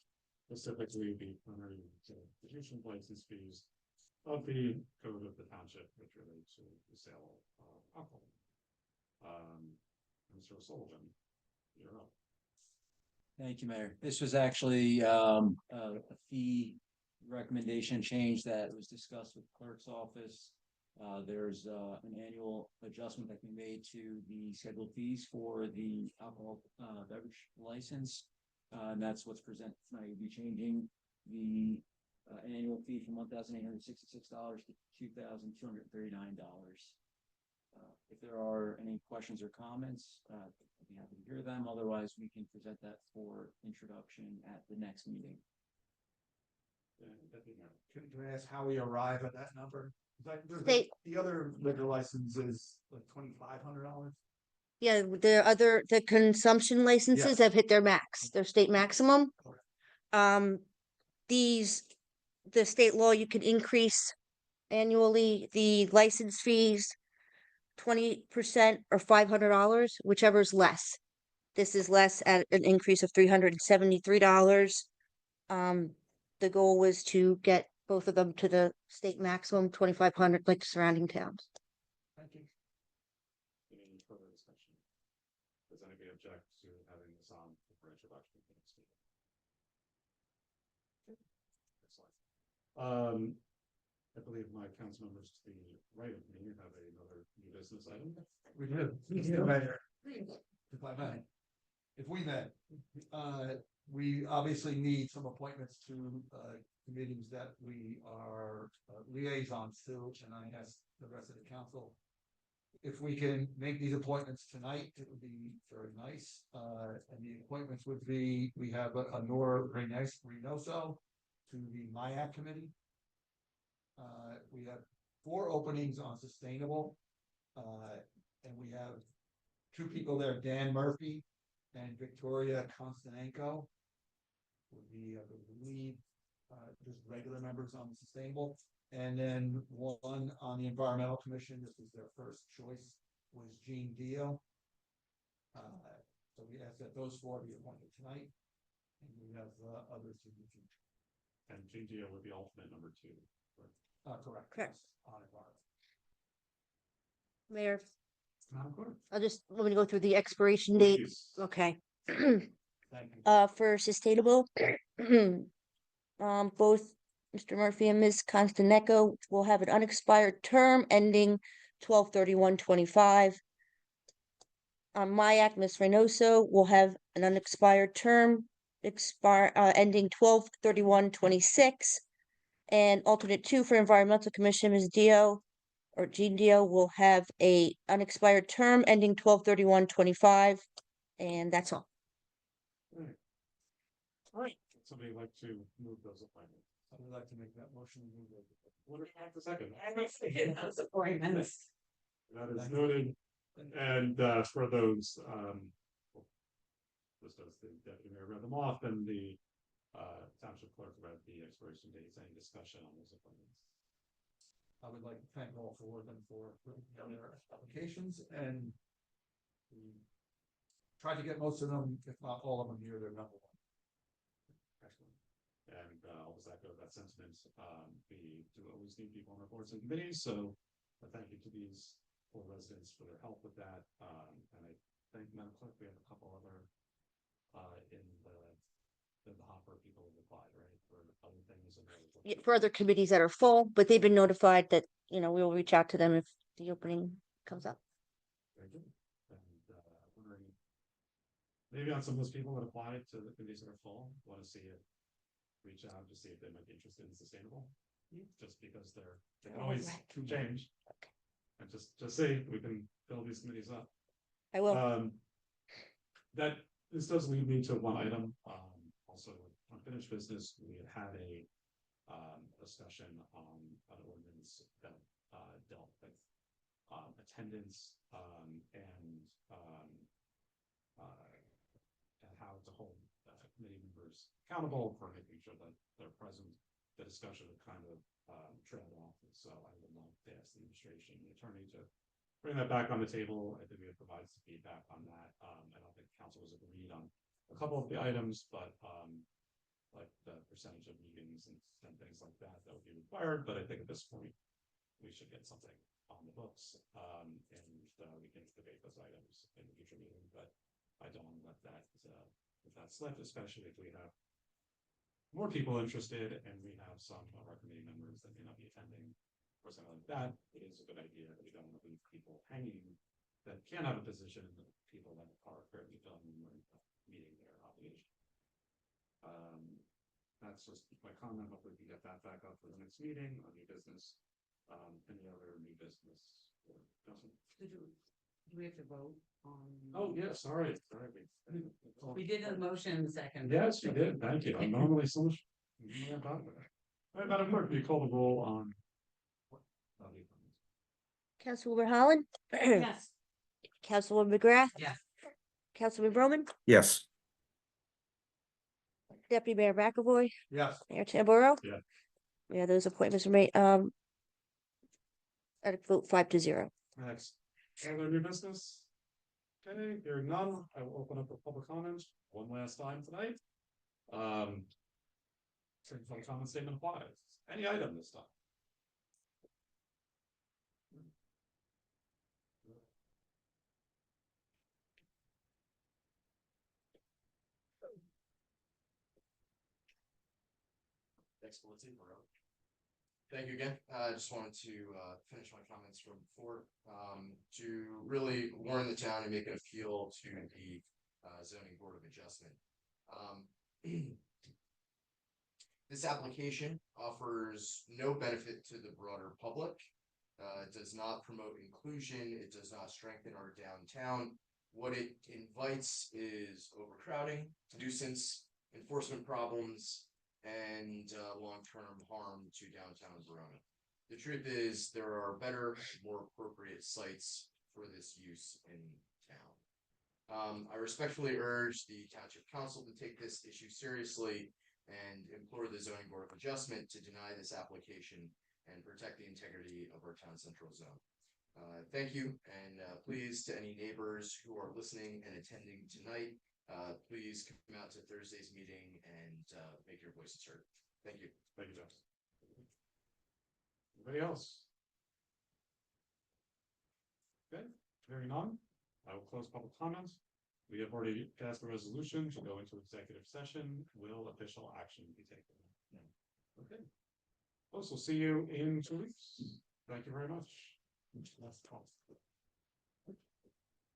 specifically the preliminary institution license fees of the code of the township, which relate to the sale of alcohol. Mr. Sullivan, you're up. Thank you, Mayor. This was actually a fee recommendation change that was discussed with the clerk's office. There's an annual adjustment that can be made to the scheduled fees for the alcohol beverage license. And that's what's presented tonight. We'll be changing the annual fee from $1,866 to $2,239. If there are any questions or comments, I'd be happy to hear them. Otherwise, we can present that for introduction at the next meeting. Can I ask how we arrive at that number? They- The other liquor license is like $2,500. Yeah, the consumption licenses Yes. have hit their max, their state maximum. The state law, you can increase annually the license fees 20% or $500, whichever is less. This is less at an increase of $373. The goal was to get both of them to the state maximum 2,500, like the surrounding towns. Thank you. Any further discussion? Does anybody object to having this on for introduction? Excellent. I believe my council members to the right of me have another new business item. We do. Mr. Mayor. If I may. If we may, we obviously need some appointments to committees that we are liaisons to, and I ask the rest of the council if we can make these appointments tonight, it would be very nice. And the appointments would be, we have a Nora Reynoso to the MIAC committee. We have 4 openings on sustainable, and we have 2 people there, Dan Murphy and Victoria Konstanenko would be, I believe, just regular members on the sustainable. And then 1 on the environmental commission, this was their first choice, was Jean Dio. So we asked that those 4 be appointed tonight, and we have others in the future. And Jean Dio would be alternate number 2. Correct. Correct. Yes, on environment. Mayor, Madam Clerk. I'll just, let me go through the expiration date. Please. Okay. Thank you. For sustainable, both Mr. Murphy and Ms. Constanecco will have an unexpired term ending 12/31/25. On MIAC, Ms. Reynoso will have an unexpired term ending 12/31/26. And alternate 2 for Environmental Commission, Ms. Dio or Jean Dio will have a unexpired term ending 12/31/25. And that's all. All right. Somebody like to move those appointments? I would like to make that motion. And move it. What if I have the second? Those appointments. That is noted. And for those, just as the deputy mayor read them off, and the township clerk read the expiration dates. Any discussion on those appointments? I would like to thank all 4 of them for their applications, and we tried to get most of them, if not all of them, here. They're number 1. Excellent. And I'll just echo that sentiment. We do always need people on our boards and committees, so a thank you to these 4 residents for their help with that. And I thank Madam Clerk. We have a couple other in the hopper people have applied, right, for other things. Yeah, for other committees that are full, but they've been notified that, we'll reach out to them if the opening comes up. Very good. And wondering, maybe on some of those people that applied to the committees that are full, want to see it, reach out to see if they might be interested in sustainable, just because they can always change. Okay. And just see, we can fill these committees up. I will. This does lead me to one item. Also, unfinished business, we had a discussion on an ordinance that dealt with attendance and how to hold committee members accountable for making sure that they're present. The discussion kind of trailed off, and so I would love to ask the administration and the attorney to bring that back on the table. I think we have provided some feedback on that. I don't think council was agreed on a couple of the items, but, like the percentage of meetings and things like that, that would be required, but I think at this point, we should get something on the books, and, we can debate those items in the future meeting, but I don't want to let that, if that slip, especially if we have more people interested and we have some of our committee members that may not be attending or something like that. It is a good idea that we don't want to leave people hanging that can have a position, and the people that are currently filling meeting their obligation. That's just my comment. Hopefully we can get that back up for the next meeting on new business. Any other new business? Do we have to vote on? Oh, yeah, sorry. We did a motion second. Yes, you did. Thank you. I'm normally so much. All right, Madam Clerk, will you call the roll on? Councilwoman Holland? Yes. Councilwoman McGrath? Yes. Councilman Broman? Yes. Deputy Mayor McAvoy? Yes. Mayor Tamboro? Yeah. Yeah, those appointments are made, at a vote 5-0. Next, other new business? Okay, hearing none, I will open up for public comment one last time tonight. Public comment statement applies. Any item this time? Thank you again. I just wanted to finish my comments from before, to really warn the town and make an appeal to the zoning board of adjustment. This application offers no benefit to the broader public. It does not promote inclusion. It does not strengthen our downtown. What it invites is overcrowding, nuisance, enforcement problems, and long-term harm to downtown Verona. The truth is, there are better, more appropriate sites for this use in town. I respectfully urge the Township Council to take this issue seriously and implore the Zoning Board of Adjustment to deny this application and protect the integrity of our town central zone. Thank you, and please, to any neighbors who are listening and attending tonight, please come out to Thursday's meeting and make your voices heard. Thank you. Thank you, Jeff. Anybody else? Okay, hearing none, I will close public comments. We have already passed the resolution to go into executive session. Will official action be taken? Okay. Folks, we'll see you in 2 weeks. Thank you very much.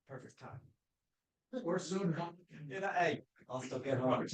Perfect time. Or soon. Hey, I'll still get a tip off.